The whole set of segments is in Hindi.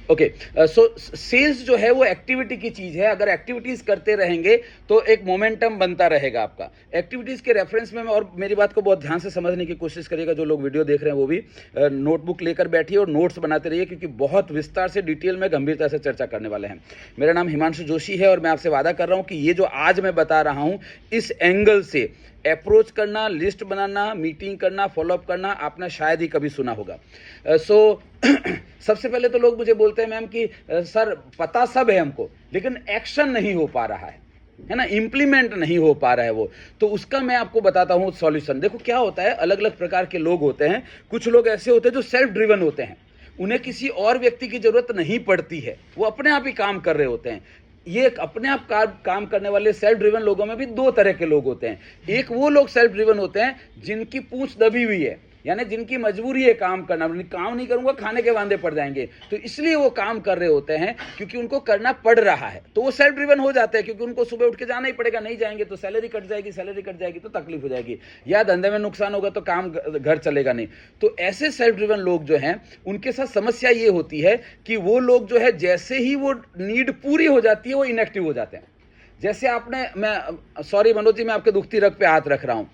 ओके, सो सेल्स जो है वो एक्टिविटी की चीज़ है। अगर एक्टिविटीज़ करते रहेंगे तो एक मोमेंटम बनता रहेगा आपका। एक्टिविटीज़ के रेफरेंस में और मेरी बात को बहुत ध्यान से समझने की कोशिश करिएगा, जो लोग वीडियो देख रहे हैं वो भी नोटबुक लेकर बैठिए और नोट्स बनाते रहिए, क्योंकि बहुत विस्तार से डिटेल में गंभीरता से चर्चा करने वाले हैं। मेरा नाम हिमांशु जोशी है और मैं आपसे वादा कर रहा हूँ कि ये जो आज मैं बता रहा हूँ, इस एंगल से अप्रोच करना, लिस्ट बनाना, मीटिंग करना, फॉलोअप करना, आपने शायद ही कभी सुना होगा। सबसे पहले तो लोग मुझे बोलते हैं मैम कि सर पता सब है हमको, लेकिन एक्शन नहीं हो पा रहा है ना, इम्प्लीमेंट नहीं हो पा रहा है वो। तो उसका मैं आपको बताता हूँ सॉल्यूशन। देखो क्या होता है, अलग अलग प्रकार के लोग होते हैं। कुछ लोग ऐसे होते हैं जो सेल्फ ड्रिवन होते हैं, उन्हें किसी और व्यक्ति की जरूरत नहीं पड़ती है, वो अपने आप ही काम कर रहे होते हैं। ये अपने आप काम करने वाले सेल्फ ड्रिवन लोगों में भी दो तरह के लोग होते हैं। एक वो लोग सेल्फ ड्रिवन होते हैं जिनकी पूंछ दबी हुई है, यानी जिनकी मजबूरी है काम करना, काम नहीं करूंगा खाने के वांदे पड़ जाएंगे, तो इसलिए वो काम कर रहे होते हैं क्योंकि उनको करना पड़ रहा है। तो वो सेल्फ ड्रिवन हो जाते हैं क्योंकि उनको सुबह उठ के जाना ही पड़ेगा, नहीं जाएंगे तो सैलरी कट जाएगी, सैलरी कट जाएगी तो तकलीफ हो जाएगी, या धंधे में नुकसान होगा तो काम घर चलेगा नहीं। तो ऐसे सेल्फ ड्रिवन लोग जो हैं उनके साथ समस्या ये होती है कि वो लोग जो है जैसे ही वो नीड पूरी हो जाती है वो इनएक्टिव हो जाते हैं। जैसे आपने, मैं सॉरी मनोज जी, मैं आपके दुखती रग पे हाथ रख रहा हूं।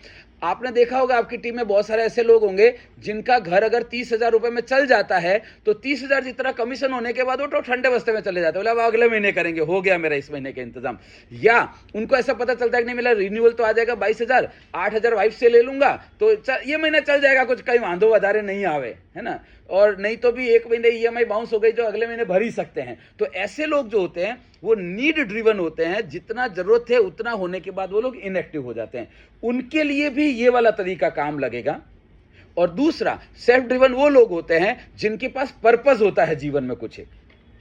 आपने देखा होगा आपकी टीम में बहुत सारे ऐसे लोग होंगे जिनका घर अगर 30,000 रुपए में चल जाता है तो 30,000 जितना कमीशन होने के बाद वो तो ठंडे बस्ते में चले जाते हैं, बोले अब अगले महीने करेंगे, हो गया मेरा इस महीने का इंतजाम। या उनको ऐसा पता चलता है कि नहीं मेरा रिन्यूअल तो आ जाएगा 22,000, 8,000 वाइफ से ले लूंगा तो ये महीना चल जाएगा, कुछ कहीं वांधो वधारे नहीं आवे, है ना, और नहीं तो भी एक महीने ईएमआई बाउंस हो गई जो अगले महीने भर ही सकते हैं। तो ऐसे लोग जो होते हैं वो नीड ड्रिवन होते हैं, जितना जरूरत है उतना होने के बाद वो लोग इनएक्टिव हो जाते हैं। उनके लिए भी ये वाला तरीका काम लगेगा। और दूसरा, सेल्फ ड्रिवन वो लोग होते हैं जिनके पास पर्पस होता है जीवन में कुछ,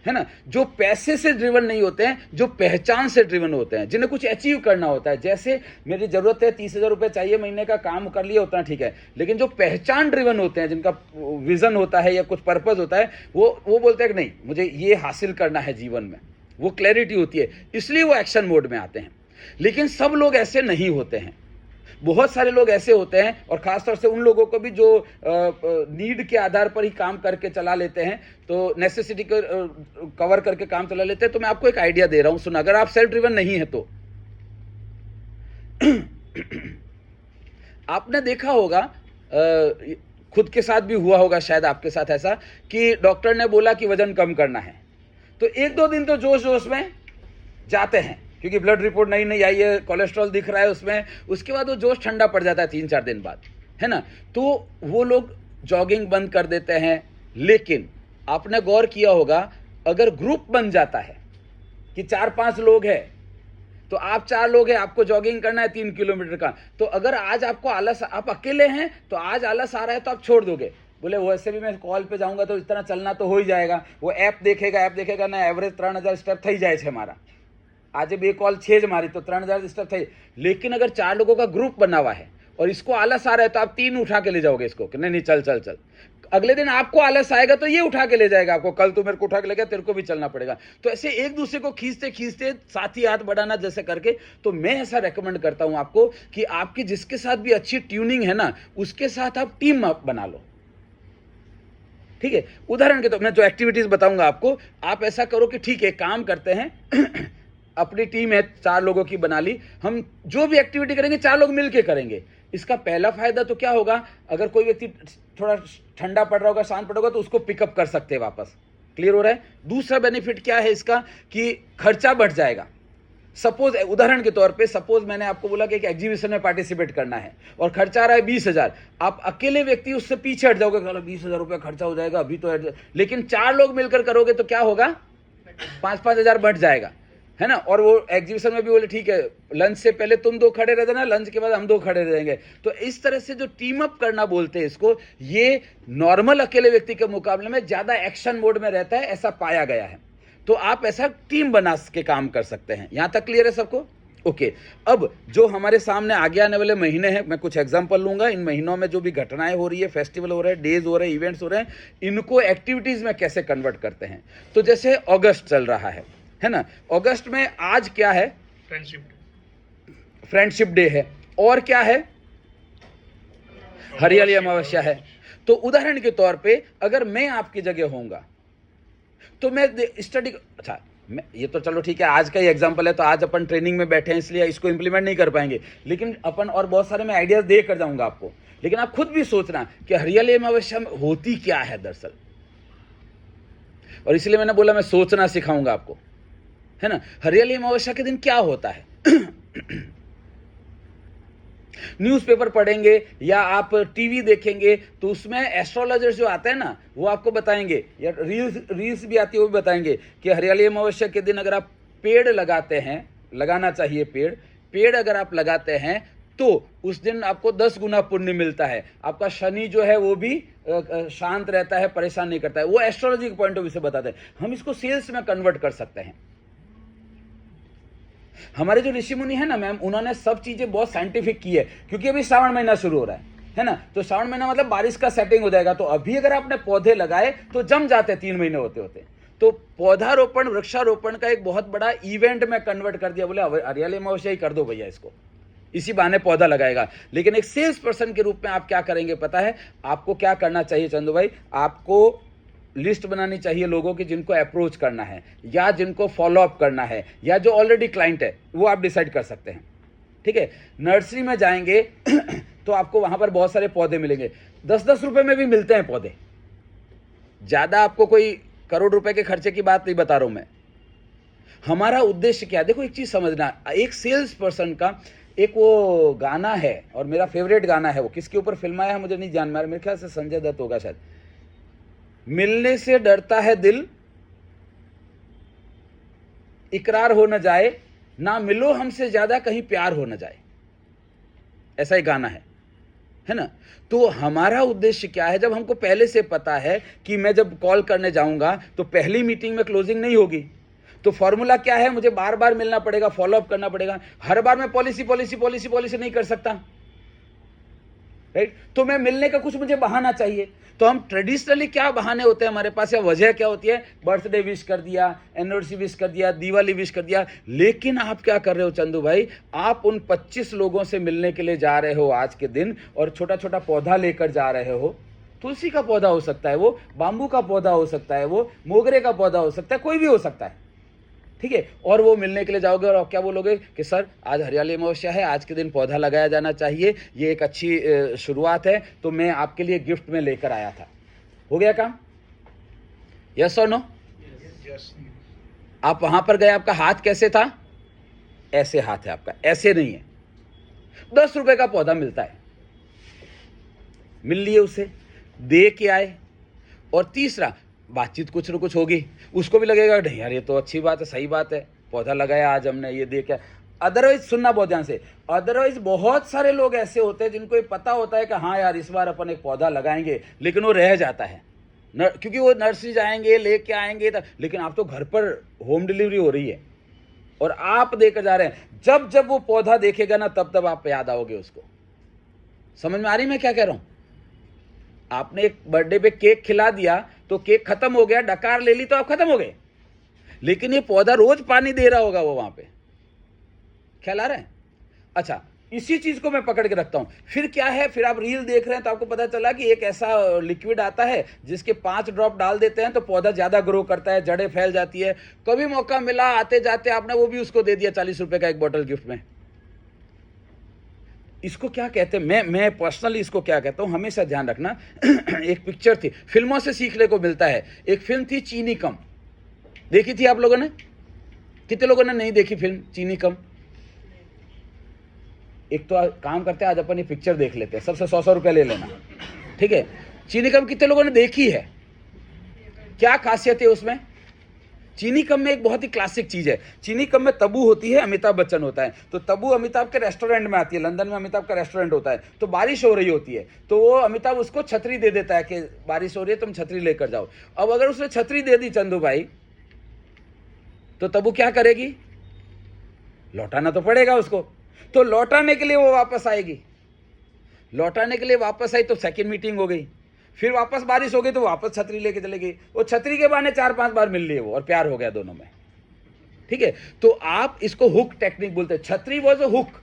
है ना, जो पैसे से ड्रिवन नहीं होते हैं, जो पहचान से ड्रिवन होते हैं, जिन्हें कुछ अचीव करना होता है। जैसे मेरी जरूरत है 30,000 रुपये चाहिए महीने का, काम कर लिया उतना ठीक है, लेकिन जो पहचान ड्रिवन होते हैं, जिनका विजन होता है या कुछ पर्पस होता है, वो बोलते हैं कि नहीं मुझे ये हासिल करना है जीवन में, वो क्लैरिटी होती है, इसलिए वो एक्शन मोड में आते हैं। लेकिन सब लोग ऐसे नहीं होते हैं, बहुत सारे लोग ऐसे होते हैं, और खासतौर से उन लोगों को भी जो नीड के आधार पर ही काम करके चला लेते हैं, तो नेसेसिटी को कवर करके काम चला लेते हैं। तो मैं आपको एक आइडिया दे रहा हूं, सुन, अगर आप सेल्फ ड्रिवन नहीं है तो आपने देखा होगा, खुद के साथ भी हुआ होगा शायद आपके साथ ऐसा, कि डॉक्टर ने बोला कि वजन कम करना है, तो एक दो दिन तो जोश जोश में जाते हैं क्योंकि ब्लड रिपोर्ट नई आई है, कोलेस्ट्रॉल दिख रहा है उसमें, उसके बाद वो जोश ठंडा पड़ जाता है 3-4 दिन बाद, है ना। तो वो लोग जॉगिंग बंद कर देते हैं। लेकिन आपने गौर किया होगा, अगर ग्रुप बन जाता है कि 4-5 लोग हैं, तो आप 4 लोग हैं, आपको जॉगिंग करना है 3 किलोमीटर का, तो अगर आज आपको आलस, आप अकेले हैं तो आज आलस आ रहा है तो आप छोड़ दोगे, बोले वैसे भी मैं कॉल पे जाऊंगा तो इतना चलना तो हो ही जाएगा, वो ऐप देखेगा ना, एवरेज 3,000 स्टेप થઈ જાય છે મારા, आज 2 कॉल 6 मारी तो 3,000 स्टेप થઈ। लेकिन अगर 4 लोगों का ग्रुप बना हुआ है और इसको आलस आ रहा है तो आप 3 उठा के ले जाओगे इसको कि नहीं चल। अगले दिन आपको आलस आएगा तो ये उठा के ले जाएगा आपको, कल तू मेरे को उठा के ले गया, तेरे को भी चलना पड़ेगा। तो ऐसे एक दूसरे को खींचते साथी हाथ बढ़ाना जैसे करके, तो मैं ऐसा रेकमेंड करता हूं आपको कि आपकी जिसके साथ भी अच्छी ट्यूनिंग है ना, उसके साथ आप टीम बना लो, ठीक है। उदाहरण के तो मैं जो एक्टिविटीज बताऊंगा आपको, आप ऐसा करो कि ठीक है काम करते हैं अपनी टीम है 4 लोगों की बना ली, हम जो भी एक्टिविटी करेंगे 4 लोग मिलके करेंगे। इसका पहला फायदा तो क्या होगा, अगर कोई व्यक्ति थोड़ा ठंडा पड़ रहा होगा, शांत पड़ होगा, तो उसको पिकअप कर सकते हैं वापस, क्लियर हो रहा है। दूसरा बेनिफिट क्या है इसका, कि खर्चा बढ़ जाएगा। सपोज उदाहरण के तौर पे, सपोज मैंने आपको बोला कि एक एग्जीबिशन में पार्टिसिपेट करना है और खर्चा आ रहा है 20,000, आप अकेले व्यक्ति उससे पीछे हट जाओगे, 20,000 रुपया खर्चा हो जाएगा अभी तो, लेकिन 4 लोग मिलकर करोगे तो क्या होगा, 5-5 हजार बढ़ जाएगा, है ना। और वो एग्जीबिशन में भी बोले ठीक है लंच से पहले तुम 2 खड़े रह जाना, लंच के बाद हम 2 खड़े रहेंगे। तो इस तरह से जो टीम अप करना बोलते हैं इसको, ये नॉर्मल अकेले व्यक्ति के मुकाबले में ज्यादा एक्शन मोड में रहता है, ऐसा पाया गया है। तो आप ऐसा टीम बना के काम कर सकते हैं। यहां तक क्लियर है सबको? ओके। अब जो हमारे सामने आगे आने वाले महीने हैं, मैं कुछ एग्जांपल लूंगा। इन महीनों में जो भी घटनाएं हो रही है, फेस्टिवल हो रहे हैं, डेज हो रहे हैं, इवेंट्स हो रहे हैं, इनको एक्टिविटीज में कैसे कन्वर्ट करते हैं। तो जैसे अगस्त चल रहा है ना, अगस्त में आज क्या है, फ्रेंडशिप डे है, और क्या है, हरियाली अमावस्या है। तो उदाहरण के तौर पे अगर मैं आपकी जगह होऊंगा तो मैं स्टडी, अच्छा मैं ये तो चलो ठीक है, आज का ही एग्जांपल है, तो आज अपन ट्रेनिंग में बैठे हैं इसलिए इसको इंप्लीमेंट नहीं कर पाएंगे, लेकिन अपन और बहुत सारे मैं आइडियाज दे कर जाऊंगा आपको। लेकिन आप खुद भी सोचना कि हरियाली अमावस्या में होती क्या है दरअसल, और इसलिए मैंने बोला मैं सोचना सिखाऊंगा आपको, है ना। हरियाली अमावस्या के दिन क्या होता है न्यूज़पेपर पढ़ेंगे या आप टीवी देखेंगे तो उसमें एस्ट्रोलॉजर्स जो आते हैं ना, वो आपको बताएंगे, या रील्स भी आती है, वो भी बताएंगे कि हरियाली अमावस्या के दिन अगर आप पेड़ लगाते हैं, लगाना चाहिए पेड़ अगर आप लगाते हैं तो उस दिन आपको 10 गुना पुण्य मिलता है। आपका शनि जो है वो भी शांत रहता है, परेशान नहीं करता है। वो एस्ट्रोलॉजी के पॉइंट ऑफ व्यू से बताते हैं। हम इसको सेल्स में कन्वर्ट कर सकते हैं। हमारे जो ऋषि मुनि है ना मैम, उन्होंने सब चीजें बहुत साइंटिफिक की है, क्योंकि अभी श्रावण महीना शुरू हो रहा है ना। तो श्रावण महीना मतलब बारिश का सेटिंग हो जाएगा, तो अभी अगर आपने पौधे लगाए तो जम जाते हैं 3 महीने होते होते। तो पौधारोपण, वृक्षारोपण का एक बहुत बड़ा इवेंट में कन्वर्ट कर दिया। बोले हरियाली अमावस्या ही कर दो भैया इसको, इसी बहाने पौधा लगाएगा। लेकिन एक सेल्स पर्सन के रूप में आप क्या करेंगे पता है? आपको क्या करना चाहिए चंदू भाई? आपको लिस्ट बनानी चाहिए लोगों की जिनको अप्रोच करना है या जिनको फॉलो अप करना है, या जो ऑलरेडी क्लाइंट है वो आप डिसाइड कर सकते हैं। ठीक है, नर्सरी में जाएंगे तो आपको वहां पर बहुत सारे पौधे मिलेंगे। 10-10 रुपए में भी मिलते हैं पौधे। ज्यादा आपको कोई करोड़ रुपए के खर्चे की बात नहीं बता रहा हूं मैं। हमारा उद्देश्य क्या है? देखो एक चीज समझना, एक सेल्स पर्सन का एक वो गाना है, और मेरा फेवरेट गाना है, वो किसके ऊपर फिल्म आया है मुझे नहीं जान में, मेरे ख्याल से संजय दत्त होगा शायद। मिलने से डरता है दिल, इकरार हो न जाए, ना मिलो हमसे ज्यादा कहीं प्यार हो न जाए, ऐसा ही गाना है ना। तो हमारा उद्देश्य क्या है? जब हमको पहले से पता है कि मैं जब कॉल करने जाऊंगा तो पहली मीटिंग में क्लोजिंग नहीं होगी, तो फॉर्मूला क्या है? मुझे बार बार मिलना पड़ेगा, फॉलो अप करना पड़ेगा। हर बार मैं पॉलिसी नहीं कर सकता, राइट? तो मैं मिलने का कुछ मुझे बहाना चाहिए। तो हम ट्रेडिशनली क्या बहाने होते हैं हमारे पास, या वजह क्या होती है? बर्थडे विश कर दिया, एनिवर्सरी विश कर दिया, दिवाली विश कर दिया। लेकिन आप क्या कर रहे हो चंदू भाई? आप उन 25 लोगों से मिलने के लिए जा रहे हो आज के दिन, और छोटा छोटा पौधा लेकर जा रहे हो। तुलसी का पौधा हो सकता है, वो बाम्बू का पौधा हो सकता है, वो मोगरे का पौधा हो सकता है, कोई भी हो सकता है, ठीक है। और वो मिलने के लिए जाओगे और क्या बोलोगे कि सर आज हरियाली अमावस्या है, आज के दिन पौधा लगाया जाना चाहिए, ये एक अच्छी शुरुआत है, तो मैं आपके लिए गिफ्ट में लेकर आया था। हो गया काम? यस और नो? आप वहां पर गए, आपका हाथ कैसे था? ऐसे हाथ है आपका, ऐसे नहीं है। 10 रुपए का पौधा मिलता है, मिल लिए, उसे दे के आए। और तीसरा, बातचीत कुछ न कुछ होगी, उसको भी लगेगा नहीं यार ये तो अच्छी बात है, सही बात है, पौधा लगाया आज हमने, ये देखा। अदरवाइज सुनना बहुत ध्यान से, अदरवाइज बहुत सारे लोग ऐसे होते हैं जिनको ये पता होता है कि हाँ यार इस बार अपन एक पौधा लगाएंगे, लेकिन वो रह जाता है क्योंकि वो नर्सरी जाएंगे, लेके आएंगे, लेकिन आप तो घर पर होम डिलीवरी हो रही है और आप देकर जा रहे हैं। जब जब वो पौधा देखेगा ना, तब तब आप याद आओगे उसको। समझ में आ रही मैं क्या कह रहा हूं? आपने एक बर्थडे पे केक खिला दिया तो केक खत्म हो गया, डकार ले ली तो आप खत्म हो गए, लेकिन ये पौधा रोज पानी दे रहा होगा वो वहां पे। ख्याल आ रहा है? अच्छा, इसी चीज को मैं पकड़ के रखता हूं। फिर क्या है, फिर आप रील देख रहे हैं तो आपको पता चला कि एक ऐसा लिक्विड आता है जिसके 5 ड्रॉप डाल देते हैं तो पौधा ज्यादा ग्रो करता है, जड़ें फैल जाती है। कभी मौका मिला आते जाते आपने वो भी उसको दे दिया 40 रुपए का एक बोतल गिफ्ट में। इसको क्या कहते हैं? मैं पर्सनली इसको क्या कहता हूं, हमेशा ध्यान रखना। एक पिक्चर थी, फिल्मों से सीखने को मिलता है। एक फिल्म थी चीनी कम, देखी थी आप लोगों ने? कितने लोगों ने नहीं देखी फिल्म चीनी कम? एक तो काम करते हैं, आज अपन ये पिक्चर देख लेते हैं, सबसे 100 रुपये ले लेना, ठीक है। चीनी कम कितने लोगों ने देखी है? क्या खासियत है उसमें? चीनी कम में एक बहुत ही क्लासिक चीज है। चीनी कम में तब्बू होती है, अमिताभ बच्चन होता है। तो तब्बू अमिताभ के रेस्टोरेंट में आती है, लंदन में अमिताभ का रेस्टोरेंट होता है। तो बारिश हो रही होती है, तो वो अमिताभ उसको छतरी दे देता है कि बारिश हो रही है, तुम छतरी लेकर जाओ। अब अगर उसने छतरी दे दी चंदू भाई, तो तब्बू क्या करेगी? लौटाना तो पड़ेगा उसको। तो लौटाने के लिए वो वापस आएगी, लौटाने के लिए वापस आई तो सेकेंड मीटिंग हो गई, फिर वापस बारिश हो गई तो वापस छतरी लेके चले गई। वो छतरी के बहाने 4-5 बार मिल लिए वो, और प्यार हो गया दोनों में, ठीक है। तो आप इसको हुक टेक्निक बोलते हैं। छतरी वॉज अ हुक,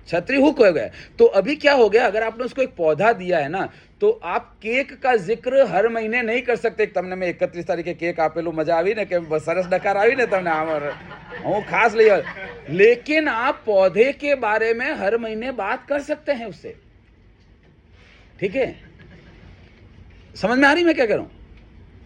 छतरी हुक हो गया। तो अभी क्या हो गया, अगर आपने उसको एक पौधा दिया है ना, तो आप केक का जिक्र हर महीने नहीं कर सकते। तमने में 31 तारीखे केक आपेलू मजा આવી ને કે સરસ ડકાર આવી ને તમને હું ખાસ લઈ આવ્યો। लेकिन आप पौधे के बारे में हर महीने बात कर सकते हैं उससे, ठीक है? समझ में आ रही मैं क्या कह रहा हूं?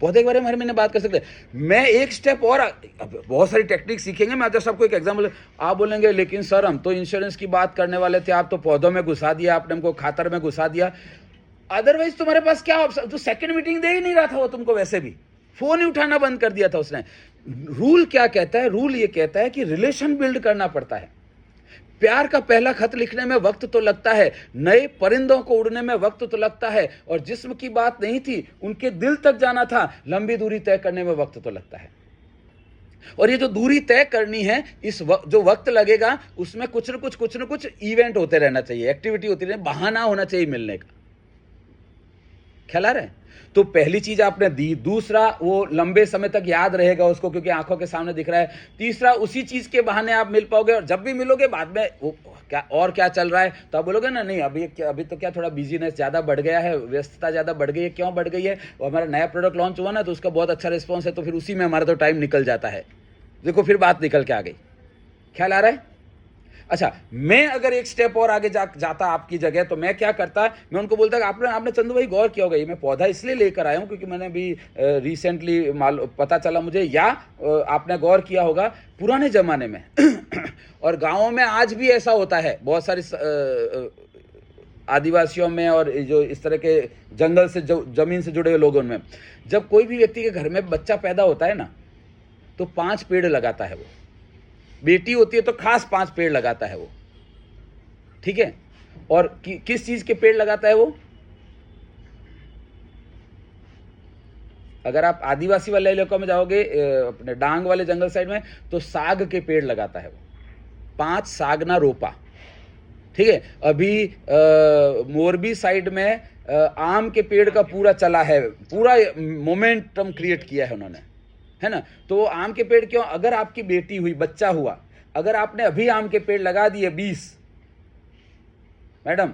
पौधे के बारे में हर महीने बात कर सकते हैं। मैं एक स्टेप और, बहुत सारी टेक्निक सीखेंगे, मैं तो सबको एक एग्जांपल। आप बोलेंगे लेकिन सर हम तो इंश्योरेंस की बात करने वाले थे, आप तो पौधों में घुसा दिया, आपने हमको खातर में घुसा दिया। अदरवाइज तुम्हारे पास क्या ऑप्शन, तो सेकंड मीटिंग दे ही नहीं रहा था वो तुमको, वैसे भी फोन ही उठाना बंद कर दिया था उसने। रूल क्या कहता है? रूल ये कहता है कि रिलेशन बिल्ड करना पड़ता है। प्यार का पहला खत लिखने में वक्त तो लगता है, नए परिंदों को उड़ने में वक्त तो लगता है, और जिस्म की बात नहीं थी, उनके दिल तक जाना था, लंबी दूरी तय करने में वक्त तो लगता है। और ये जो दूरी तय करनी है, जो वक्त लगेगा उसमें कुछ न कुछ इवेंट होते रहना चाहिए, एक्टिविटी होती रहना, बहाना होना चाहिए मिलने का। ख्याल आ रहा है? तो पहली चीज आपने दी। दूसरा, वो लंबे समय तक याद रहेगा उसको क्योंकि आंखों के सामने दिख रहा है। तीसरा, उसी चीज के बहाने आप मिल पाओगे, और जब भी मिलोगे बाद में वो क्या चल रहा है तो आप बोलोगे ना, नहीं अभी तो क्या थोड़ा बिजीनेस ज्यादा बढ़ गया है, व्यस्तता ज्यादा बढ़ गई है। क्यों बढ़ गई है? और हमारा नया प्रोडक्ट लॉन्च हुआ ना, तो उसका बहुत अच्छा रिस्पॉन्स है, तो फिर उसी में हमारा तो टाइम निकल जाता है। देखो फिर बात निकल के आ गई। ख्याल आ रहा है? अच्छा, मैं अगर एक स्टेप और आगे जाता आपकी जगह, तो मैं क्या करता, मैं उनको बोलता कि आपने चंदू भाई गौर किया होगा, ये मैं पौधा इसलिए लेकर आया हूं क्योंकि मैंने भी रिसेंटली पता चला मुझे, या आपने गौर किया होगा पुराने जमाने में और गांवों में आज भी ऐसा होता है, बहुत सारी आदिवासियों में और जो इस तरह के जंगल से जमीन से जुड़े हुए लोगों में, जब कोई भी व्यक्ति के घर में बच्चा पैदा होता है ना, तो 5 पेड़ लगाता है वो। बेटी होती है तो खास 5 पेड़ लगाता है वो, ठीक है? और किस चीज के पेड़ लगाता है वो? अगर आप आदिवासी वाले इलाकों में जाओगे, अपने डांग वाले जंगल साइड में, तो साग के पेड़ लगाता है वो। 5 सागना रोपा, ठीक है? अभी मोरबी साइड में आम के पेड़ का पूरा चला है, पूरा मोमेंटम क्रिएट किया है उन्होंने, है ना? तो आम के पेड़ क्यों? अगर आपकी बेटी हुई, बच्चा हुआ, अगर आपने अभी आम के पेड़ लगा दिए 20 मैडम,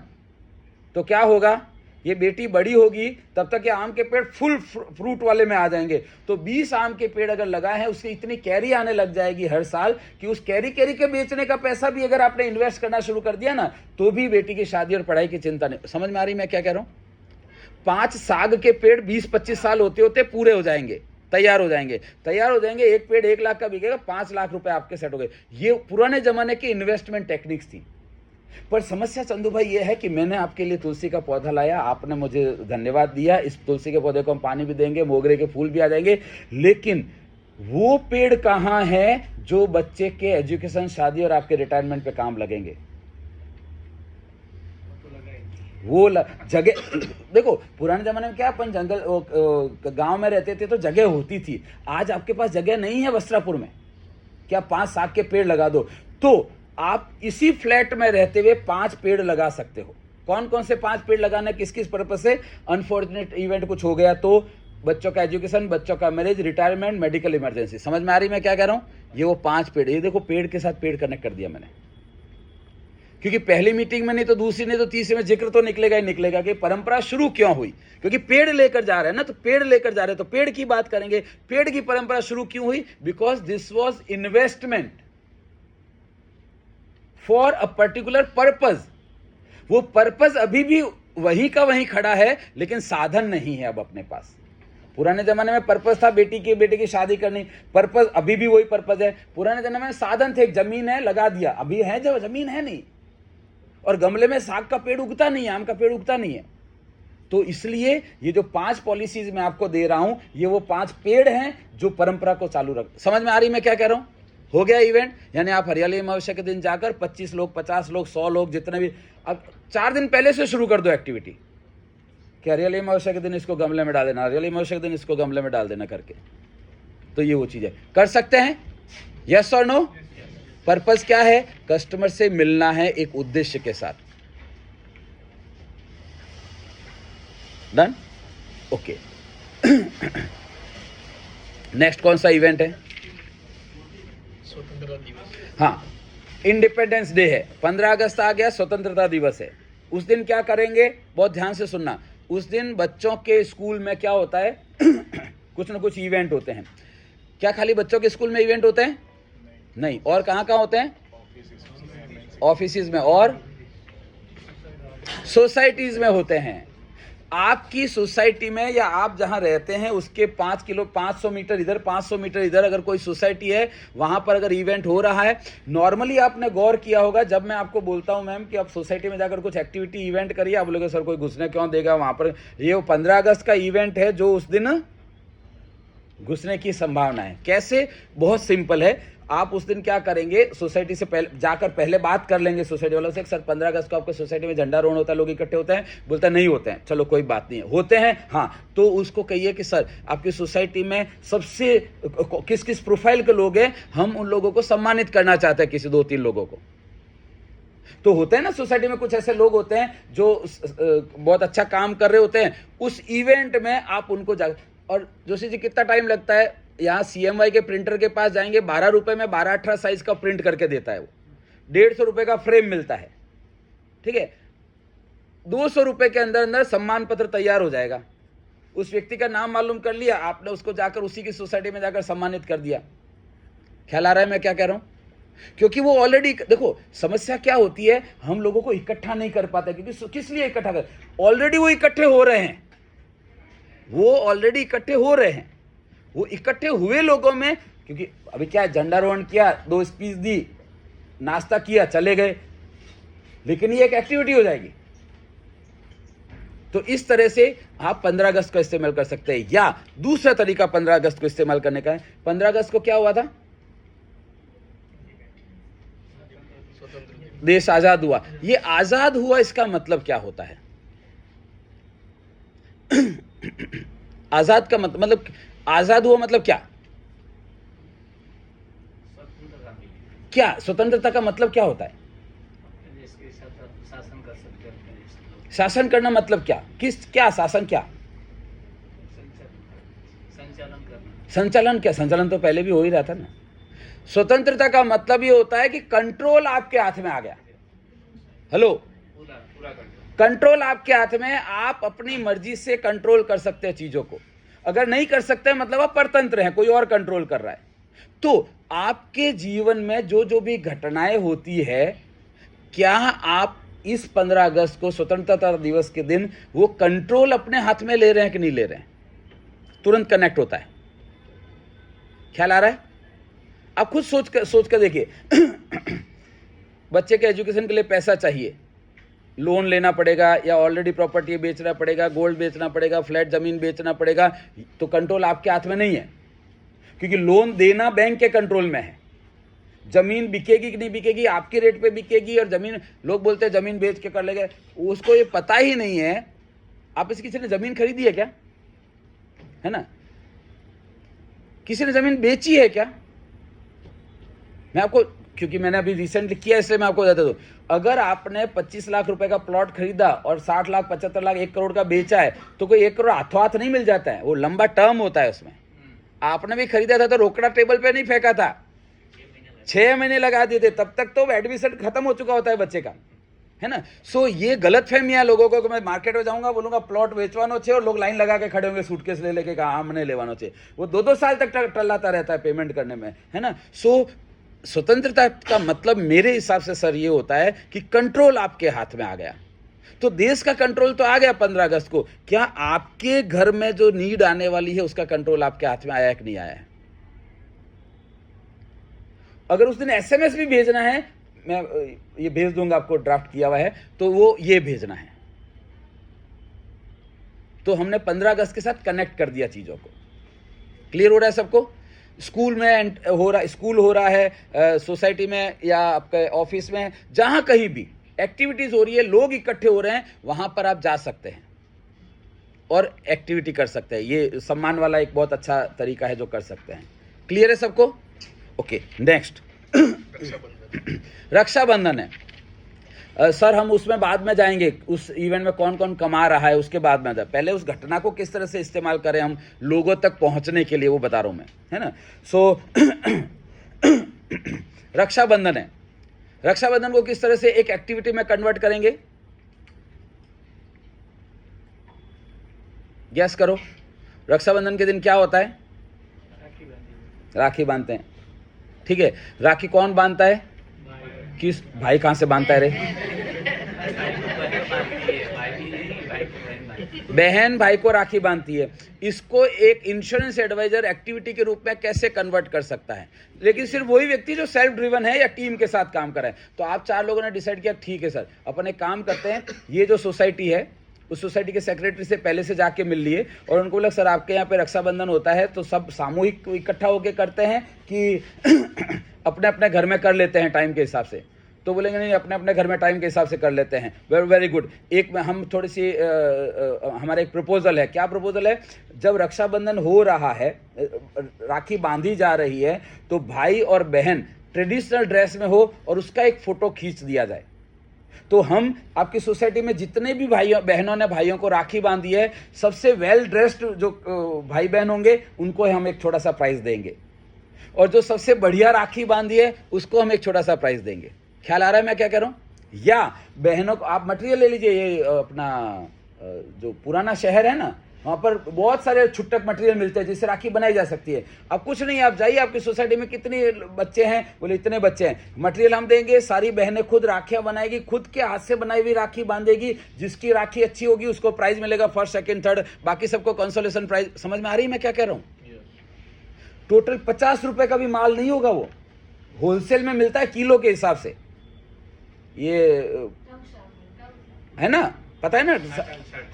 तो क्या होगा? ये बेटी बड़ी होगी तब तक ये आम के पेड़ फुल फ्रूट वाले में आ जाएंगे। तो 20 आम के पेड़ अगर लगाए हैं, उसकी इतनी कैरी आने लग जाएगी हर साल कि उस कैरी के बेचने का पैसा भी अगर आपने इन्वेस्ट करना शुरू कर दिया ना, तो भी बेटी की शादी और पढ़ाई की चिंता नहीं। समझ में आ रही मैं क्या कह रहा हूं? 5 साग के पेड़ 20-25 साल होते होते पूरे हो जाएंगे, तैयार हो जाएंगे। एक पेड़ 1 लाख का बिकेगा, 5 लाख रुपए आपके सेट हो गए। ये पुराने जमाने की इन्वेस्टमेंट टेक्निक्स थी। पर समस्या चंदू भाई ये है कि मैंने आपके लिए तुलसी का पौधा लाया, आपने मुझे धन्यवाद दिया, इस तुलसी के पौधे को हम पानी भी देंगे, मोगरे के फूल भी आ जाएंगे, लेकिन वो पेड़ कहाँ है जो बच्चे के एजुकेशन, शादी और आपके रिटायरमेंट पे काम लगेंगे? वो जगह देखो, पुराने जमाने में क्या, अपन जंगल गांव में रहते थे तो जगह होती थी। आज आपके पास जगह नहीं है वस्त्रापुर में, क्या 5 साग के पेड़ लगा दो? तो आप इसी फ्लैट में रहते हुए 5 पेड़ लगा सकते हो। कौन कौन से 5 पेड़ लगाना, किस किस पर्पज से? अनफॉर्चुनेट इवेंट कुछ हो गया तो, बच्चों का एजुकेशन, बच्चों का मैरिज, रिटायरमेंट, मेडिकल इमरजेंसी। समझ में आ रही मैं क्या कह रहा हूं? ये वो 5 पेड़, ये देखो पेड़ के साथ पेड़ कनेक्ट कर दिया मैंने, क्योंकि पहली मीटिंग में नहीं तो दूसरी नहीं तो तीसरी में जिक्र तो निकलेगा ही निकलेगा कि परंपरा शुरू क्यों हुई। क्योंकि पेड़ लेकर जा रहे हैं ना, तो पेड़ लेकर जा रहे हैं तो पेड़ की बात करेंगे। पेड़ की परंपरा शुरू क्यों हुई? Because this was investment for a particular purpose. वो पर्पज अभी भी वहीं का वहीं खड़ा है, लेकिन साधन नहीं है अब अपने पास। पुराने जमाने में पर्पज था बेटे की शादी करनी, पर्पज अभी भी वही पर्पज है। पुराने जमाने में साधन थे, जमीन है लगा दिया, अभी है जब जमीन है नहीं, और गमले में साग का पेड़ उगता नहीं है, आम का पेड़ उगता नहीं है। तो इसलिए ये जो 5 पॉलिसीज मैं आपको दे रहा हूं, ये वो 5 पेड़ हैं जो परंपरा को चालू रख। समझ में आ रही मैं क्या कह रहा हूं? हो गया इवेंट, यानी आप हरियाली अमावस्या के दिन जाकर 25 लोग, 50 लोग, 100 लोग, जितने भी, अब 4 दिन पहले से शुरू कर दो एक्टिविटी कि हरियाली अमावस्या के दिन इसको गमले में डाल देना, हरियाली अमावस्या के दिन इसको गमले में डाल देना करके। तो ये वो चीज है, कर सकते हैं? यस और नो? पर्पस क्या है? कस्टमर से मिलना है एक उद्देश्य के साथ। डन? ओके। नेक्स्ट कौन सा इवेंट है? स्वतंत्रता दिवस। हाँ, इंडिपेंडेंस डे है, 15 अगस्त आ गया, स्वतंत्रता दिवस है। उस दिन क्या करेंगे, बहुत ध्यान से सुनना। उस दिन बच्चों के स्कूल में क्या होता है कुछ ना कुछ इवेंट होते हैं। क्या खाली बच्चों के स्कूल में इवेंट होते हैं? नहीं। और कहाँ कहाँ होते हैं? ऑफिसेज में और सोसाइटीज में होते हैं। आपकी सोसाइटी में या आप जहां रहते हैं उसके 500 मीटर इधर, 500 मीटर इधर अगर कोई सोसाइटी है, वहां पर अगर इवेंट हो रहा है, नॉर्मली आपने गौर किया होगा जब मैं आपको बोलता हूं मैम कि आप सोसाइटी में जाकर कुछ एक्टिविटी इवेंट करिए, आप बोलोगे सर कोई घुसने क्यों देगा वहां पर, ये 15 अगस्त का इवेंट है जो उस दिन घुसने की संभावना है। कैसे? बहुत सिंपल है। आप उस दिन क्या करेंगे, सोसाइटी से पहले जाकर पहले बात कर लेंगे सोसाइटी वालों से, सर 15 अगस्त को आपके सोसाइटी में झंडा रोहण होता है, लोग इकट्ठे होते हैं? बोलता है नहीं होते हैं। चलो कोई बात नहीं है, होते हैं हाँ, तो उसको कहिए कि सर आपकी सोसाइटी में सबसे किस किस प्रोफाइल के लोग हैं, हम उन लोगों को सम्मानित करना चाहते हैं, किसी 2-3 लोगों को। तो होते हैं ना सोसाइटी में कुछ ऐसे लोग होते हैं जो बहुत अच्छा काम कर रहे होते हैं, उस इवेंट में आप उनको जा। और जोशी जी कितना टाइम लगता है, यहाँ CMY के प्रिंटर के पास जाएंगे, 12 रुपए में 12-18 साइज का प्रिंट करके देता है वो, 150 रुपए का फ्रेम मिलता है, ठीक है। 200 रुपए के अंदर अंदर सम्मान पत्र तैयार हो जाएगा। उस व्यक्ति का नाम मालूम कर लिया आपने, उसको जाकर उसी की सोसाइटी में जाकर सम्मानित कर दिया। ख्याल आ रहा है मैं क्या कह रहा हूं? क्योंकि वो ऑलरेडी, देखो समस्या क्या होती है, हम लोगों को इकट्ठा नहीं कर पाते, क्योंकि किस लिए इकट्ठा कर, ऑलरेडी वो इकट्ठे हो रहे हैं, वो ऑलरेडी इकट्ठे हो रहे हैं। वो इकट्ठे हुए लोगों में, क्योंकि अभी क्या झंडारोहण किया, 2 स्पीच दी, नाश्ता किया, चले गए, लेकिन ये एक एक्टिविटी हो जाएगी। तो इस तरह से आप 15 अगस्त का इस्तेमाल कर सकते हैं। या दूसरा तरीका 15 अगस्त को इस्तेमाल करने का है। 15 अगस्त को क्या हुआ था? देश आजाद हुआ। ये आजाद हुआ, इसका मतलब क्या होता है? आजाद का मतलब आजाद हुआ मतलब क्या? क्या स्वतंत्रता का मतलब क्या होता है? शासन करना मतलब क्या? क्या शासन, क्या संचालन? क्या संचालन तो पहले भी हो ही रहा था ना। स्वतंत्रता का मतलब ये होता है कि कंट्रोल आपके हाथ में आ गया। हेलो, कंट्रोल आपके हाथ में, आप अपनी मर्जी से कंट्रोल कर सकते हैं चीजों को। अगर नहीं कर सकते मतलब आप परतंत्र हैं, कोई और कंट्रोल कर रहा है। तो आपके जीवन में जो जो भी घटनाएं होती है, क्या आप इस 15 अगस्त को स्वतंत्रता दिवस के दिन वो कंट्रोल अपने हाथ में ले रहे हैं कि नहीं ले रहे हैं? तुरंत कनेक्ट होता है। ख्याल आ रहा है? आप खुद सोच कर देखिए। बच्चे के एजुकेशन के लिए पैसा चाहिए, लोन लेना पड़ेगा या ऑलरेडी प्रॉपर्टी बेचना पड़ेगा, गोल्ड बेचना पड़ेगा, फ्लैट जमीन बेचना पड़ेगा, तो कंट्रोल आपके हाथ में नहीं है, क्योंकि लोन देना बैंक के कंट्रोल में है। जमीन बिकेगी कि नहीं बिकेगी, आपके रेट पे बिकेगी। और जमीन, लोग बोलते हैं जमीन बेच के कर लेंगे, उसको ये पता ही नहीं है आप किसी ने जमीन खरीदी है क्या, है ना? किसी ने जमीन बेची है क्या? मैं आपको, क्योंकि मैंने अभी रिसेंटली किया इसलिए मैं आपको बता दूं, अगर आपने 25 लाख रुपए का प्लॉट खरीदा और 60 लाख 75 लाख 1 करोड़ का बेचा है, तो कोई 1 करोड़ हाथों हाथ नहीं मिल जाता है, वो लंबा टर्म होता है उसमें। आपने भी खरीदा था तो रोकड़ा टेबल पे नहीं फेंका था, 6 महीने लगा दिए थे, तब तक तो एडमिशन खत्म हो चुका होता है बच्चे का, है ना। सो ये गलत फहमियां लोगों को, मैं मार्केट में जाऊंगा बोलूंगा प्लॉट बेचवानो चाहिए और लोग लाइन लगा के खड़े होंगे सूटकेस ले लेके, कहा हमने लेवानो चाहिए, वो 2-2 साल तक टल्लाता रहता है पेमेंट करने में, है ना। सो स्वतंत्रता का मतलब मेरे हिसाब से सर ये होता है कि कंट्रोल आपके हाथ में आ गया। तो देश का कंट्रोल तो आ गया 15 अगस्त को, क्या आपके घर में जो नीड आने वाली है उसका कंट्रोल आपके हाथ में आया कि नहीं आया है? अगर उस दिन SMS भी भेजना है, मैं ये भेज दूंगा आपको, ड्राफ्ट किया हुआ है, तो वो ये भेजना है। तो हमने 15 अगस्त के साथ कनेक्ट कर दिया चीजों को। क्लियर हो रहा है सबको? स्कूल में स्कूल हो रहा है, सोसाइटी में या आपके ऑफिस में, जहां कहीं भी एक्टिविटीज हो रही है, लोग इकट्ठे हो रहे हैं, वहां पर आप जा सकते हैं और एक्टिविटी कर सकते हैं। ये सम्मान वाला एक बहुत अच्छा तरीका है जो कर सकते हैं। क्लियर है सबको? ओके, नेक्स्ट रक्षाबंधन है। सर हम उसमें बाद में जाएंगे, उस इवेंट में कौन कौन कमा रहा है उसके बाद में, पहले उस घटना को किस तरह से इस्तेमाल करें हम लोगों तक पहुंचने के लिए, वो बता रहा हूं मैं, है ना। सो रक्षाबंधन है। रक्षाबंधन को किस तरह से एक एक्टिविटी में कन्वर्ट करेंगे? गैस करो। रक्षाबंधन के दिन क्या होता है? राखी बांधते हैं। ठीक है, राखी कौन बांधता है? किस भाई कहां से बांधता है रे? बहन भाई को राखी बांधती है। इसको एक इंश्योरेंस एडवाइजर एक्टिविटी के रूप में कैसे कन्वर्ट कर सकता है? लेकिन सिर्फ वही व्यक्ति जो सेल्फ ड्रिवन है या टीम के साथ काम कर रहा है। तो आप 4 लोगों ने डिसाइड किया, ठीक है सर, अपन एक काम करते हैं, ये जो सोसाइटी है उस सोसाइटी के सेक्रेटरी से पहले से जाके मिल लिए और उनको बोला सर आपके यहाँ पे रक्षाबंधन होता है तो सब सामूहिक इकट्ठा होके करते हैं कि अपने अपने घर में कर लेते हैं टाइम के हिसाब से? तो बोलेंगे नहीं, अपने अपने घर में टाइम के हिसाब से कर लेते हैं। Very very good. एक में हम थोड़ी सी हमारा एक प्रपोजल है। क्या प्रपोजल है? जब रक्षाबंधन हो रहा है, राखी बांधी जा रही है, तो भाई और बहन ट्रेडिशनल ड्रेस में हो और उसका एक फोटो खींच दिया जाए। तो हम आपकी सोसाइटी में जितने भी भाइयों बहनों ने भाइयों को राखी बांधी है, सबसे वेल ड्रेस्ड जो भाई बहन होंगे उनको हम एक छोटा सा प्राइज देंगे, और जो सबसे बढ़िया राखी बांधी है उसको हम एक छोटा सा प्राइज देंगे। ख्याल आ रहा है मैं क्या कह रहा हूं? या बहनों को आप मटेरियल ले लीजिए, ये अपना जो पुराना शहर है ना, वहाँ पर बहुत सारे छुट्टक मटेरियल मिलते हैं जिससे राखी बनाई जा सकती है। अब कुछ नहीं, आप जाइए आपकी सोसाइटी में कितने बच्चे हैं, बोले इतने बच्चे हैं, मटेरियल हम देंगे, सारी बहनें खुद राखियाँ बनाएगी, खुद के हाथ से बनाई हुई राखी बांधेगी। जिसकी राखी अच्छी होगी उसको प्राइज मिलेगा, फर्स्ट सेकंड थर्ड, बाकी सबको कंसोलेशन प्राइज। समझ में आ रही है मैं क्या कह रहा हूँ? टोटल 50 रुपए का भी माल नहीं होगा, वो होलसेल में मिलता है किलो के हिसाब से। ये है ना, पता है ना,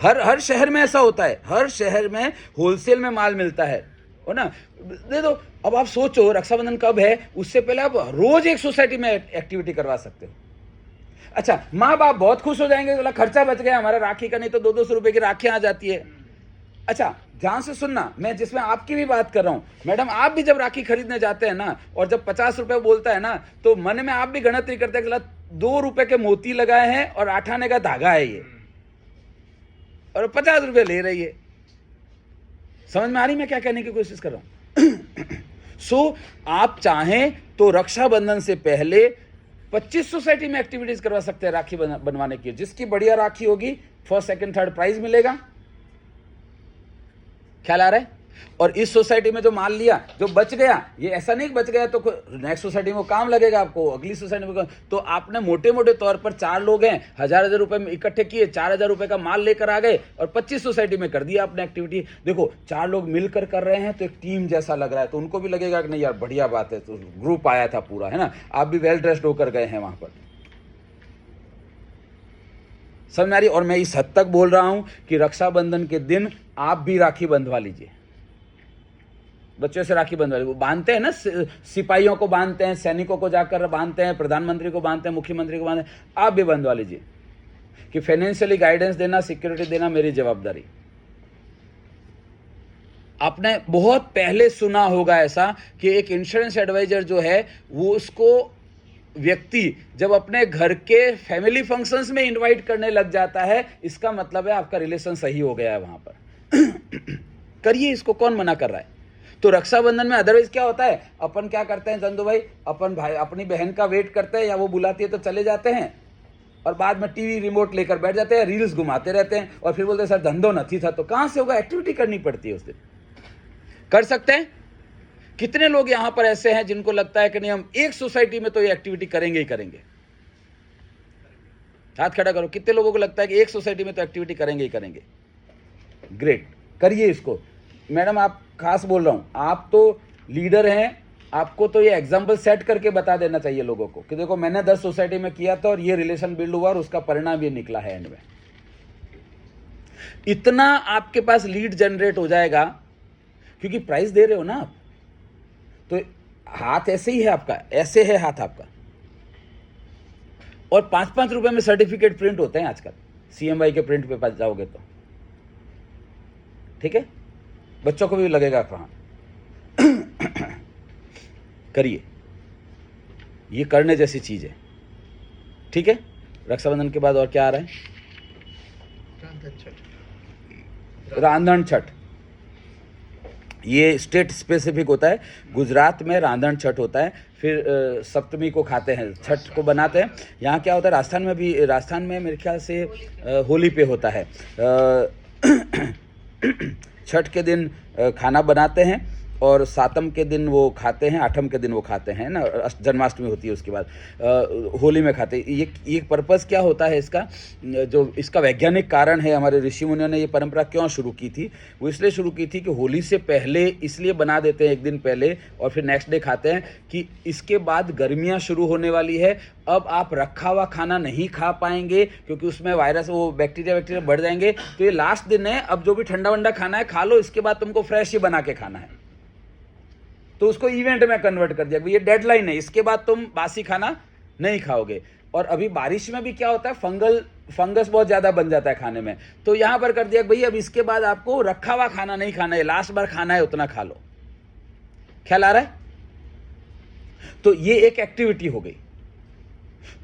हर शहर में ऐसा होता है, हर शहर में होलसेल में माल मिलता है ना। दे दो। अब आप सोचो रक्षाबंधन कब है, उससे पहले आप रोज एक सोसाइटी में एक्टिविटी करवा सकते हो। अच्छा, माँ बाप बहुत खुश हो जाएंगे, बोला खर्चा बच गया हमारा राखी का, नहीं तो 200 रुपए की राखियां आ जाती है। अच्छा ध्यान से सुनना, मैं जिसमें आपकी भी बात कर रहा हूं, मैडम आप भी जब राखी खरीदने जाते हैं ना, और जब 50 रुपए बोलता है ना, तो मन में आप भी गणतरी करते हैं कि 2 रुपए के मोती लगाए हैं और 8 आने का धागा है ये, और 50 रुपए ले रही है। समझ में आ रही मैं क्या कहने की कोशिश कर रहा हूं? सो आप चाहें तो रक्षाबंधन से पहले 25 सोसाइटी में एक्टिविटीज करवा सकते हैं राखी बनवाने की। जिसकी बढ़िया राखी होगी फर्स्ट सेकंड थर्ड प्राइज मिलेगा। ख्याल आ रहा है? और इस सोसाइटी में जो माल लिया, जो बच गया, ये ऐसा नहीं बच गया तो नेक्स्ट सोसाइटी में काम लगेगा आपको, अगली सोसाइटी में। तो आपने मोटे मोटे तौर पर 4 लोग हैं, 1000 रुपए में इकट्ठे किए, 4000 रुपए का माल लेकर आ गए और 25 सोसाइटी में कर दिया आपने एक्टिविटी। देखो 4 लोग मिलकर कर रहे हैं तो एक टीम जैसा लग रहा है, तो उनको भी लगेगा कि नहीं यार बढ़िया बात है, तो ग्रुप आया था पूरा, है ना। आप भी वेल ड्रेस्ड होकर गए हैं वहां पर। समझ में आ रही? और मैं इस हद तक बोल रहा हूं कि रक्षाबंधन के दिन आप भी राखी बंधवा लीजिए, बच्चों से राखी बंधवा लीजिए। वो बांधते हैं ना, सिपाहियों को बांधते हैं, सैनिकों को जाकर बांधते हैं, प्रधानमंत्री को बांधते हैं, मुख्यमंत्री को बांधते हैं, आप भी बंधवा लीजिए। कि फाइनेंशियली गाइडेंस देना, सिक्योरिटी देना मेरी जवाबदारी। आपने बहुत पहले सुना होगा ऐसा कि एक इंश्योरेंस एडवाइजर जो है वो उसको व्यक्ति जब अपने घर के फैमिली फंक्शंस में इनवाइट करने लग जाता है, इसका मतलब है आपका रिलेशन सही हो गया है वहां पर। करिए इसको, कौन मना कर रहा है? तो रक्षाबंधन में अदरवाइज क्या होता है, अपन क्या करते हैं चंदू भाई, अपन भाई अपनी बहन का वेट करते हैं, या वो बुलाती है तो चले जाते हैं, और बाद में टीवी रिमोट लेकर बैठ जाते हैं, रील्स घुमाते रहते हैं, और फिर बोलते हैं सर धंधो नहीं था। तो कहां से होगा? एक्टिविटी करनी पड़ती है उस दिन। कर सकते हैं? कितने लोग यहां पर ऐसे हैं जिनको लगता है कि नहीं हम एक सोसाइटी में तो ये एक्टिविटी करेंगे ही करेंगे? हाथ खड़ा करो। कितने लोगों को लगता है कि एक सोसाइटी में तो एक्टिविटी करेंगे ही करेंगे? ग्रेट, करिए इसको। मैडम आप खास बोल रहा हूं, आप तो लीडर हैं, आपको तो ये एग्जाम्पल सेट करके बता देना चाहिए लोगों को कि देखो मैंने 10 सोसाइटी में किया था और ये रिलेशन बिल्ड हुआ और उसका परिणाम ये निकला है एंड में। इतना आपके पास लीड जनरेट हो जाएगा, क्योंकि प्राइस दे रहे हो ना आप, तो हाथ ऐसे ही है आपका, ऐसे है हाथ आपका। और 5-5 रुपए में सर्टिफिकेट प्रिंट होते हैं आजकल, CMY के प्रिंट पे पास जाओगे तो, ठीक है। बच्चों को भी लगेगा कहां। करिए, ये करने जैसी चीज है, ठीक है। रक्षाबंधन के बाद और क्या आ रहा है? रांधन छठ। ये स्टेट स्पेसिफिक होता है। गुजरात में रांधण छठ होता है, फिर सप्तमी को खाते हैं, छठ को बनाते हैं। यहाँ क्या होता है, राजस्थान में भी, राजस्थान में मेरे ख्याल से होली पे होता है। छठ के दिन खाना बनाते हैं और सातम के दिन वो खाते हैं, आठम के दिन वो खाते हैं ना, जन्माष्टमी होती है उसके बाद होली में खाते हैं। ये पर्पज़ क्या होता है इसका, जो इसका वैज्ञानिक कारण है, हमारे ऋषि मुनियों ने ये परंपरा क्यों शुरू की थी, वो इसलिए शुरू की थी कि होली से पहले इसलिए बना देते हैं एक दिन पहले और फिर नेक्स्ट डे खाते हैं कि इसके बाद गर्मियाँ शुरू होने वाली है, अब आप रखा हुआ खाना नहीं खा पाएंगे क्योंकि उसमें वायरस, वो बैक्टीरिया बढ़ जाएंगे। तो ये लास्ट दिन है, अब जो भी ठंडा वंडा खाना है खा लो, इसके बाद तुमको फ्रेश ही बना के खाना है। तो उसको इवेंट में कन्वर्ट कर दिया, ये डेडलाइन है, इसके बाद तुम बासी खाना नहीं खाओगे। और अभी बारिश में भी क्या होता है, फंगस बहुत ज़्यादा बन जाता है खाने में, तो यहाँ पर कर दिया भाई अब इसके बाद आपको रखा हुआ खाना नहीं खाना है, लास्ट बार खाना है उतना खा लो। ख्याल आ रहा है? तो ये एक एक्टिविटी हो गई।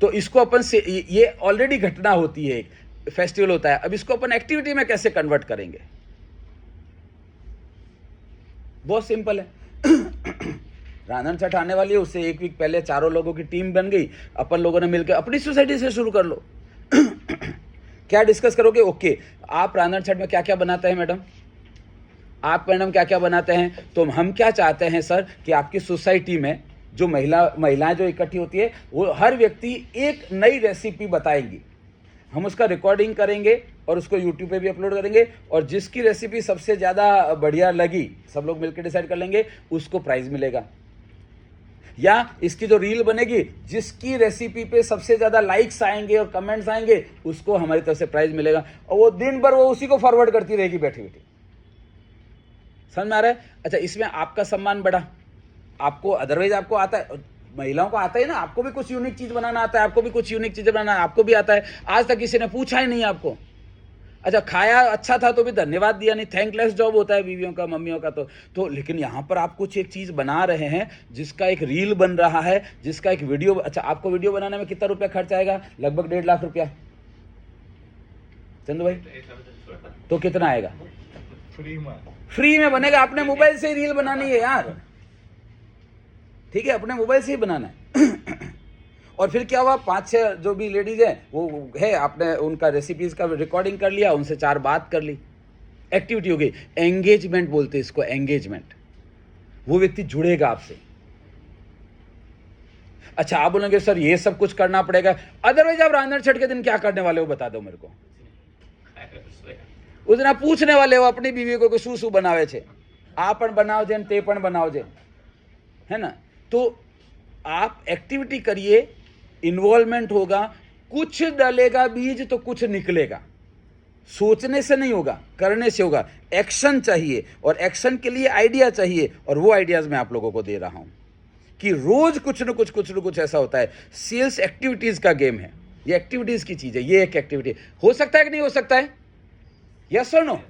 तो इसको अपन से, ये ऑलरेडी घटना होती है, एक फेस्टिवल होता है, अब इसको अपन एक्टिविटी में कैसे कन्वर्ट करेंगे? बहुत सिंपल है। रांधन छठ आने वाली है, उससे एक वीक पहले चारों लोगों की टीम बन गई, अपन लोगों ने मिलकर अपनी सोसाइटी से शुरू कर लो। क्या डिस्कस करोगे? ओके, आप रांधन छठ में क्या क्या बनाते हैं मैडम? आप मैडम क्या क्या बनाते हैं? तो हम क्या चाहते हैं सर कि आपकी सोसाइटी में जो महिलाएं जो इकट्ठी होती है, वो हर व्यक्ति एक नई रेसिपी बताएंगी, हम उसका रिकॉर्डिंग करेंगे और उसको यूट्यूब पे भी अपलोड करेंगे, और जिसकी रेसिपी सबसे ज़्यादा बढ़िया लगी, सब लोग मिलकर डिसाइड कर लेंगे, उसको प्राइज़ मिलेगा। या इसकी जो रील बनेगी, जिसकी रेसिपी पे सबसे ज़्यादा लाइक्स आएंगे और कमेंट्स आएंगे, उसको हमारी तरफ से प्राइज़ मिलेगा, और वो दिन भर वो उसी को फॉरवर्ड करती रहेगी बैठी बैठी। समझ में आ रहा है? अच्छा, इसमें आपका सम्मान बढ़ा, आपको अदरवाइज आपको आता है, महिलाओं को आता है ना, आपको भी कुछ यूनिक चीज़ बनाना आता है, आपको भी कुछ यूनिक चीज़ें बनाना आपको भी आता है, आज तक किसी ने पूछा ही नहीं आपको। अच्छा, खाया अच्छा था तो भी धन्यवाद दिया नहीं, थैंकलेस जॉब होता है बीवियों का, मम्मियों का। तो लेकिन यहाँ पर आप कुछ एक चीज़ बना रहे हैं जिसका एक रील बन रहा है, जिसका एक वीडियो। अच्छा, आपको वीडियो बनाने में कितना रुपया खर्च आएगा? लगभग 1.5 लाख रुपया। चंदू भाई, तो कितना आएगा? फ्री में बनेगा, अपने मोबाइल से ही रील बनानी है यार, ठीक है, अपने मोबाइल से ही बनाना है। और फिर क्या हुआ, 5-6 जो भी लेडीज है वो है, आपने उनका रेसिपीज का रिकॉर्डिंग कर लिया, उनसे 4 बात कर ली, एक्टिविटी हो गई। एंगेजमेंट बोलते हैं इसको, एंगेजमेंट। वो व्यक्ति जुड़ेगा आपसे। अच्छा, आप बोलेंगे सर ये सब कुछ करना पड़ेगा, अदरवाइज आप रांधन छठ के दिन क्या करने वाले हो बता दो मेरे को। उस दिन आप पूछने वाले हो अपनी बीवी को शू शू बनावे छे, आ पण बनावजे ते पण बनावजे, है ना। तो आप एक्टिविटी करिए, इन्वॉल्वमेंट होगा, कुछ डलेगा बीज तो कुछ निकलेगा। सोचने से नहीं होगा, करने से होगा। एक्शन चाहिए, और एक्शन के लिए आइडिया चाहिए, और वो आइडियाज मैं आप लोगों को दे रहा हूं कि रोज कुछ न कुछ ऐसा होता है। सेल्स एक्टिविटीज का गेम है, ये एक्टिविटीज की चीज है। ये एक एक्टिविटी हो सकता है कि नहीं हो सकता है? यस और नो?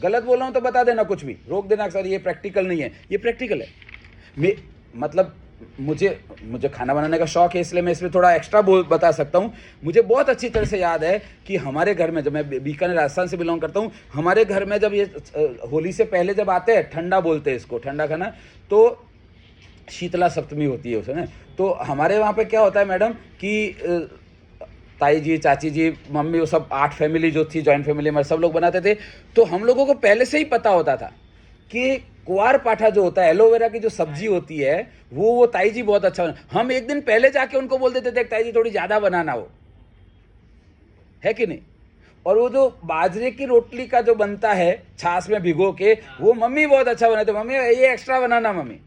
गलत बोल रहा हूं तो बता देना, कुछ भी रोक देना सर ये प्रैक्टिकल नहीं है। ये प्रैक्टिकल है। मतलब मुझे खाना बनाने का शौक है, इसलिए मैं इसमें थोड़ा एक्स्ट्रा बता सकता हूँ। मुझे बहुत अच्छी तरह से याद है कि हमारे घर में, जब मैं बीकानेर राजस्थान से बिलोंग करता हूँ, हमारे घर में जब ये होली से पहले जब आते हैं, ठंडा बोलते हैं इसको, ठंडा खाना, तो शीतला सप्तमी होती है उसमें। तो हमारे वहाँ पे क्या होता है मैडम कि ताई जी, चाची जी, मम्मी, वो सब 8 फैमिली जो थी, जॉइंट फैमिली में सब लोग बनाते थे। तो हम लोगों को पहले से ही पता होता था कि कुआर पाठा जो होता है, एलोवेरा की जो सब्जी होती है, वो ताई जी बहुत अच्छा बना। हम एक दिन पहले जाके उनको बोल देते थे ताई जी थोड़ी ज्यादा बनाना, वो है कि नहीं। और वो जो बाजरे की रोटली का जो बनता है छाछ में भिगो के, वो मम्मी बहुत अच्छा बनाते, मम्मी ये एक्स्ट्रा बनाना मम्मी।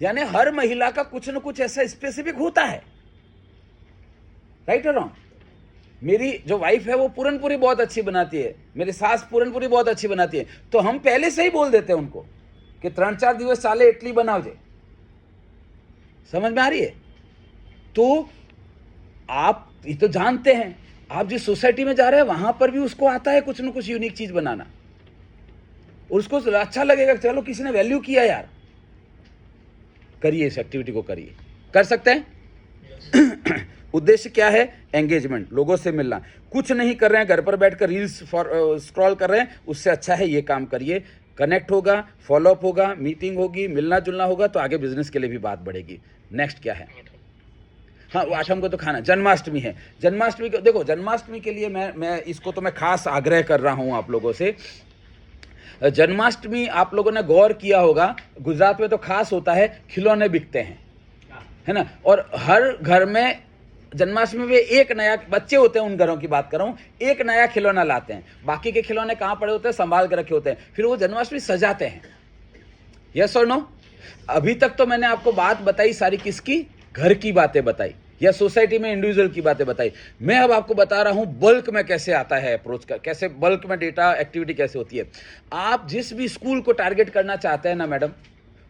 यानी हर महिला का कुछ न कुछ ऐसा स्पेसिफिक होता है, राइट और रॉन्ग। मेरी जो वाइफ है वो पूरन पूरी बहुत अच्छी बनाती है, मेरी सास पूरन पूरी बहुत अच्छी बनाती है। तो हम पहले से ही बोल देते हैं उनको कि 3-4 दिवस चाले इडली बनाओ जे। समझ में आ रही है? तो आप ये तो जानते हैं, आप जिस सोसाइटी में जा रहे हैं वहां पर भी उसको आता है कुछ न कुछ यूनिक चीज बनाना, और उसको अच्छा लगेगा, चलो किसी ने वैल्यू किया यार। करिए, इस एक्टिविटी को करिए, कर सकते हैं। उद्देश्य क्या है? एंगेजमेंट, लोगों से मिलना। कुछ नहीं कर रहे हैं, घर पर बैठकर रील्स स्क्रॉल कर रहे हैं, उससे अच्छा है ये काम करिए। कनेक्ट होगा, फॉलोअप होगा, मीटिंग होगी, मिलना जुलना होगा, तो आगे बिजनेस के लिए भी बात बढ़ेगी। नेक्स्ट क्या है? हाँ, आठम को तो खाना। जन्माष्टमी है। जन्माष्टमी को देखो, जन्माष्टमी के लिए मैं इसको तो मैं खास आग्रह कर रहा हूँ आप लोगों से। जन्माष्टमी आप लोगों ने गौर किया होगा, गुजरात में तो खास होता है, खिलौने बिकते हैं, है ना। और हर घर में जन्माष्टमी में एक नया, बच्चे होते हैं उन घरों की बात कर रहा हूँ, एक नया खिलौना लाते हैं। बाकी के खिलौने कहाँ पड़े होते हैं? संभाल के रखे होते हैं। फिर वो जन्माष्टमी सजाते हैं। यस और नो? अभी तक तो मैंने आपको बात बताई सारी किसकी? घर की बातें बताई या सोसाइटी में इंडिविजुअल की बातें बताई। मैं अब आपको बता रहा हूं बल्क में कैसे आता है अप्रोच का, कैसे बल्क में डेटा एक्टिविटी कैसे होती है। आप जिस भी स्कूल को टारगेट करना चाहते हैं ना मैडम,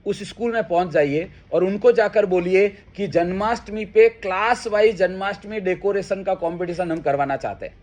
उस स्कूल में पहुंच जाइए और उनको जाकर बोलिए कि जन्माष्टमी पे क्लास वाइज जन्माष्टमी डेकोरेशन का कंपटीशन हम करवाना चाहते हैं।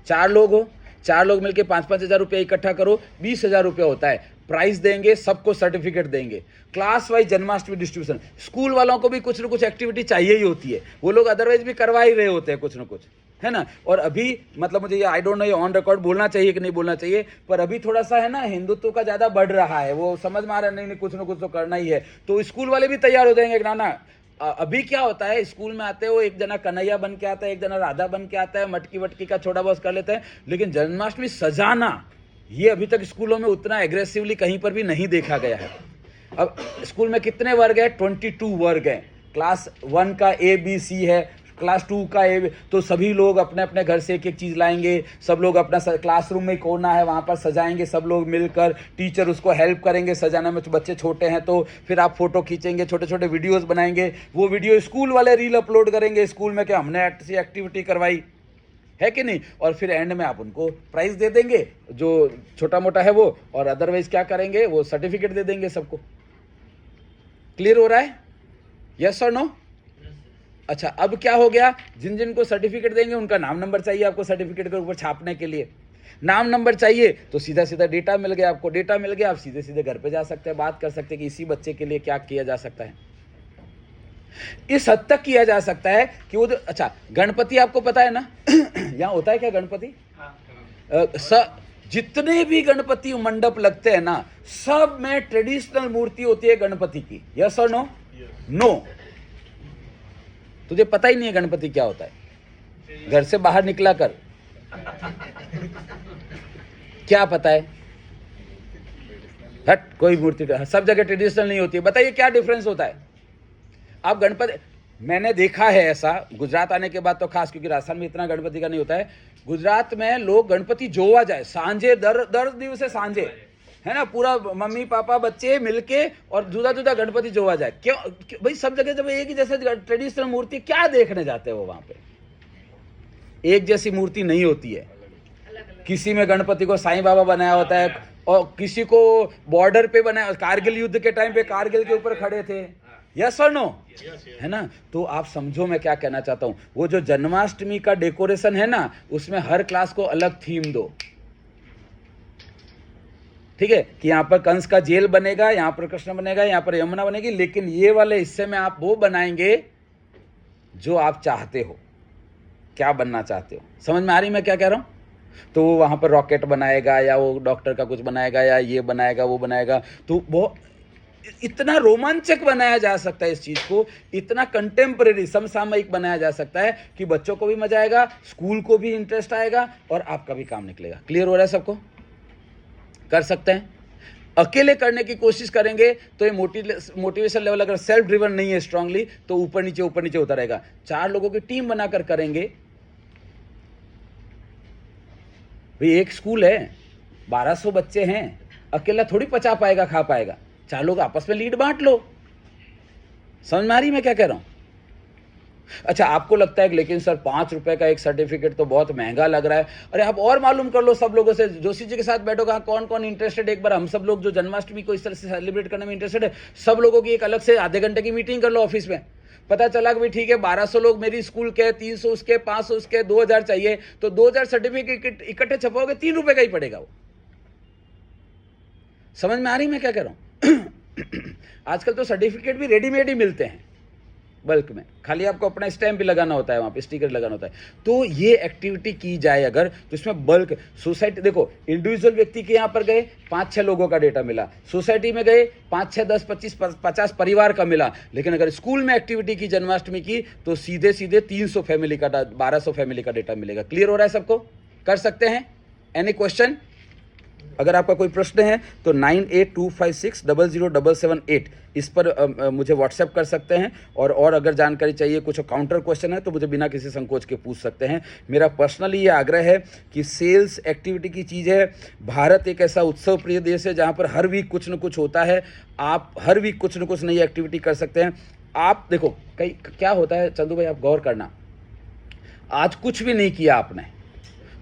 4 लोग हो, 4 लोग मिलकर 5-5 हज़ार रुपया इकट्ठा करो, 20,000 रुपया होता है। प्राइस देंगे, सबको सर्टिफिकेट देंगे, class wise Janmashtami distribution. School वालों को भी कुछ ना कुछ एक्टिविटी चाहिए ही होती है, वो लोग अदरवाइज भी करवा ही रहे होते हैं कुछ ना कुछ, है ना। और अभी मतलब मुझे ये आई डोंट नो ये ऑन रिकॉर्ड बोलना चाहिए कि नहीं बोलना चाहिए, पर अभी थोड़ा सा है ना हिंदुत्व का ज़्यादा बढ़ रहा है, वो समझ में आ रहा है नहीं कुछ ना कुछ तो करना ही है। तो स्कूल वाले भी तैयार हो जाएंगे ना ना। अभी क्या होता है, स्कूल में आते हो, एक जना कन्हैया बन के आता है, एक जना राधा बन के आता है, मटकी वटकी का छोटा बहुत कर लेते हैं, लेकिन जन्माष्टमी सजाना ये अभी तक स्कूलों में उतना एग्रेसिवली कहीं पर भी नहीं देखा गया है। अब स्कूल में कितने वर्ग है? 22 वर्ग हैं। क्लास 1 का ABC है, क्लास 2 का A, तो सभी लोग अपने अपने घर से एक एक चीज़ लाएंगे, सब लोग अपना क्लासरूम में कोना है वहाँ पर सजाएंगे, सब लोग मिलकर, टीचर उसको हेल्प करेंगे सजाने में। बच्चे छोटे हैं तो फिर आप फोटो खींचेंगे, छोटे छोटे वीडियोस बनाएंगे, वो वीडियो स्कूल वाले रील अपलोड करेंगे स्कूल में कि हमने ऐसी एक्टिविटी करवाई, है कि नहीं। और फिर एंड में आप उनको प्राइज दे देंगे जो छोटा मोटा है वो, और अदरवाइज क्या करेंगे, वो सर्टिफिकेट दे देंगे सबको। क्लियर हो रहा है? यस और नो? अच्छा, अब क्या हो गया, जिन जिन को सर्टिफिकेट देंगे उनका नाम नंबर चाहिए आपको सर्टिफिकेट के ऊपर छापने के लिए। नाम नंबर चाहिए तो सीधा सीधा डेटा मिल गया आपको, डेटा मिल गया, आप सीधे सीधे घर पे जा सकते हैं, बात कर सकते हैं कि इसी बच्चे के लिए क्या किया जा सकता है। इस हद तक किया जा सकता है कि वो अच्छा, गणपति आपको पता है ना यहाँ होता है क्या गणपति? जितने भी गणपति मंडप लगते हैं ना, सब में ट्रेडिशनल मूर्ति होती है गणपति की। यस और नो? नो। तुझे पता ही नहीं है गणपति क्या होता है? घर से बाहर निकला कर क्या पता है? हट, कोई मूर्ति सब जगह ट्रेडिशनल नहीं होती है। बताइए क्या डिफरेंस होता है? आप गणपति, मैंने देखा है ऐसा गुजरात आने के बाद तो खास, क्योंकि राजस्थान में इतना गणपति का नहीं होता है। गुजरात में लोग गणपति जोवा जाए सांझे, दर दिवस से सांझे, है ना, पूरा मम्मी पापा बच्चे मिलके और जुदा जुदा गणपति जोवा जाए। क्यों भाई? सब जगह जब एक ही जैसे ट्रेडिशनल मूर्ति क्या देखने जाते हैं वो वहां पे? एक जैसी मूर्ति नहीं होती है। किसी में गणपति को साईं बाबा बनाया होता है और किसी को बॉर्डर पे बनाया, कारगिल युद्ध के टाइम पे कारगिल के ऊपर खड़े थे। यस और नो? है ना। तो आप समझो मैं क्या कहना चाहता हूं, वो जो जन्माष्टमी का डेकोरेशन है ना, उसमें हर क्लास को अलग थीम दो, ठीक है, कि यहाँ पर कंस का जेल बनेगा, यहाँ पर कृष्ण बनेगा, यहाँ पर यमुना बनेगी, लेकिन ये वाले हिस्से में आप वो बनाएंगे जो आप चाहते हो, क्या बनना चाहते हो। समझ में आ रही मैं क्या कह रहा हूं? तो वो वहां पर रॉकेट बनाएगा या वो डॉक्टर का कुछ बनाएगा या ये बनाएगा वो बनाएगा, तो वो इतना रोमांचक बनाया जा सकता है इस चीज को, इतना कंटेम्परेरी समसामयिक बनाया जा सकता है कि बच्चों को भी मजा आएगा, स्कूल को भी इंटरेस्ट आएगा और आपका भी काम निकलेगा। क्लियर हो रहा है सबको? कर सकते हैं। अकेले करने की कोशिश करेंगे तो ये मोटिवेशन लेवल अगर सेल्फ ड्रिवन नहीं है स्ट्रांगली, तो ऊपर नीचे होता रहेगा। 4 लोगों की टीम बनाकर करेंगे। भाई एक स्कूल है, 1200 बच्चे हैं, अकेला थोड़ी पचा पाएगा, खा पाएगा। 4 लोग आपस में लीड बांट लो। समझ में आ रही मैं क्या कह रहा हूं? अच्छा, आपको लगता है कि लेकिन सर 5 रुपए का एक सर्टिफिकेट तो बहुत महंगा लग रहा है। अरे आप और मालूम कर लो सब लोगों से, जोशी जी के साथ बैठोगा, कौन कौन इंटरेस्टेड, एक बार हम सब लोग जो जन्माष्टमी को इस तरह से सेलिब्रेट करने में इंटरेस्टेड है, सब लोगों की एक अलग से आधे घंटे की मीटिंग कर लो ऑफिस में। पता चला कि भाई ठीक है 1200 लोग मेरी स्कूल के, 300 उसके, 500 उसके, 2000 चाहिए, तो 2000 सर्टिफिकेट इकट्ठे छपाओगे, 3 रुपए का ही पड़ेगा वो। समझ में आ रही मैं क्या कह रहा हूं? आजकल तो सर्टिफिकेट भी रेडीमेड ही मिलते हैं, बल्क में, खाली आपको अपना स्टैम्प भी लगाना होता है, वहाँ पे स्टिकर लगाना होता है। तो ये एक्टिविटी की जाए अगर, तो इसमें बल्क सोसाइटी, देखो इंडिविजुअल व्यक्ति के यहाँ पर गए 5-6 लोगों का डेटा मिला, सोसाइटी में गए 5-6, 10, 25, 50 परिवार का मिला। लेकिन अगर स्कूल में एक्टिविटी की जन्माष्टमी की तो सीधे 300 फैमिली का 1200 फैमिली का डेटा मिलेगा। क्लियर हो रहा है सबको? कर सकते हैं? Any question? अगर आपका कोई प्रश्न है तो 9825600778 इस पर मुझे व्हाट्सएप कर सकते हैं। और अगर जानकारी चाहिए, कुछ काउंटर क्वेश्चन है तो मुझे बिना किसी संकोच के पूछ सकते हैं। मेरा पर्सनली ये आग्रह है कि सेल्स एक्टिविटी की चीज़ है। भारत एक ऐसा उत्सव प्रिय देश है जहाँ पर हर वीक कुछ न कुछ होता है। आप हर वीक कुछ न कुछ नई एक्टिविटी कर सकते हैं। आप देखो कई क्या होता है चंदू भाई, आप गौर करना, आज कुछ भी नहीं किया आपने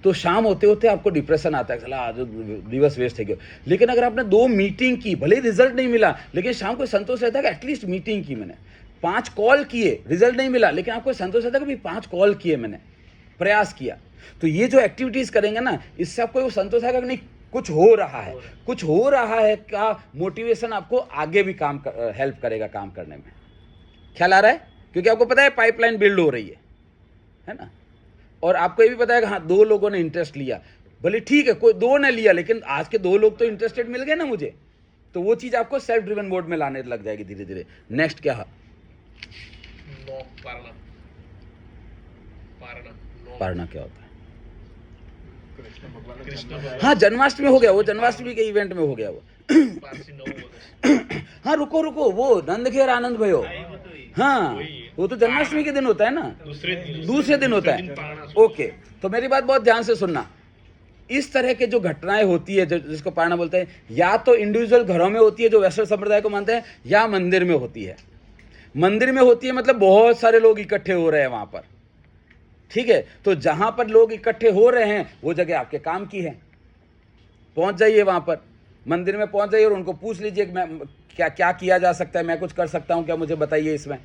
तो शाम होते होते आपको डिप्रेशन आता है, चला आज दिवस वेस्ट है गया। लेकिन अगर आपने 2 मीटिंग की, भले ही रिजल्ट नहीं मिला लेकिन शाम को संतोष रहता है कि एटलीस्ट मीटिंग की मैंने, 5 कॉल किए, रिजल्ट नहीं मिला लेकिन आपको संतोष रहता है कि 5 कॉल किए मैंने, प्रयास किया। तो ये जो एक्टिविटीज करेंगे ना, इससे आपको वो संतोष आएगा कि नहीं कुछ हो रहा है, कुछ हो रहा है का मोटिवेशन आपको आगे भी काम हेल्प करेगा काम करने में। ख्याल आ रहा है? क्योंकि आपको पता है पाइपलाइन बिल्ड हो रही है ना। और आपको ये भी पता है कि हाँ 2 लोगों ने इंटरेस्ट लिया, भले ठीक है कोई 2 ने लिया लेकिन आज के 2 लोग तो इंटरेस्टेड मिल गए ना मुझे, तो वो चीज़ आपको सेल्फ ड्रिवन मोड में लाने लग जाएगी धीरे धीरे। नेक्स्ट क्या है? पारना क्या होता है? हाँ जन्माष्टमी हो गया, वो जन्माष्टमी के इवेंट में हो गया वो। हाँ रुको वो नंदखेर आनंद भयो, हाँ वो तो जन्माष्टमी के दिन होता है ना, दूसरे दिन होता है। ओके, तो मेरी बात बहुत ध्यान से सुनना। इस तरह के जो घटनाएं होती है जिसको पारना बोलते हैं, या तो इंडिविजुअल घरों में होती है जो वैष्णव संप्रदाय को मानते हैं, या मंदिर में होती है। मंदिर में होती है मतलब बहुत सारे लोग इकट्ठे हो रहे हैं वहां पर, ठीक है। तो जहां पर लोग इकट्ठे हो रहे हैं वो जगह आपके काम की है, पहुंच जाइए वहां पर, मंदिर में पहुंच जाइए और उनको पूछ लीजिए कि मैं क्या किया जा सकता है, मैं कुछ कर सकता हूं क्या, मुझे बताइए इसमें।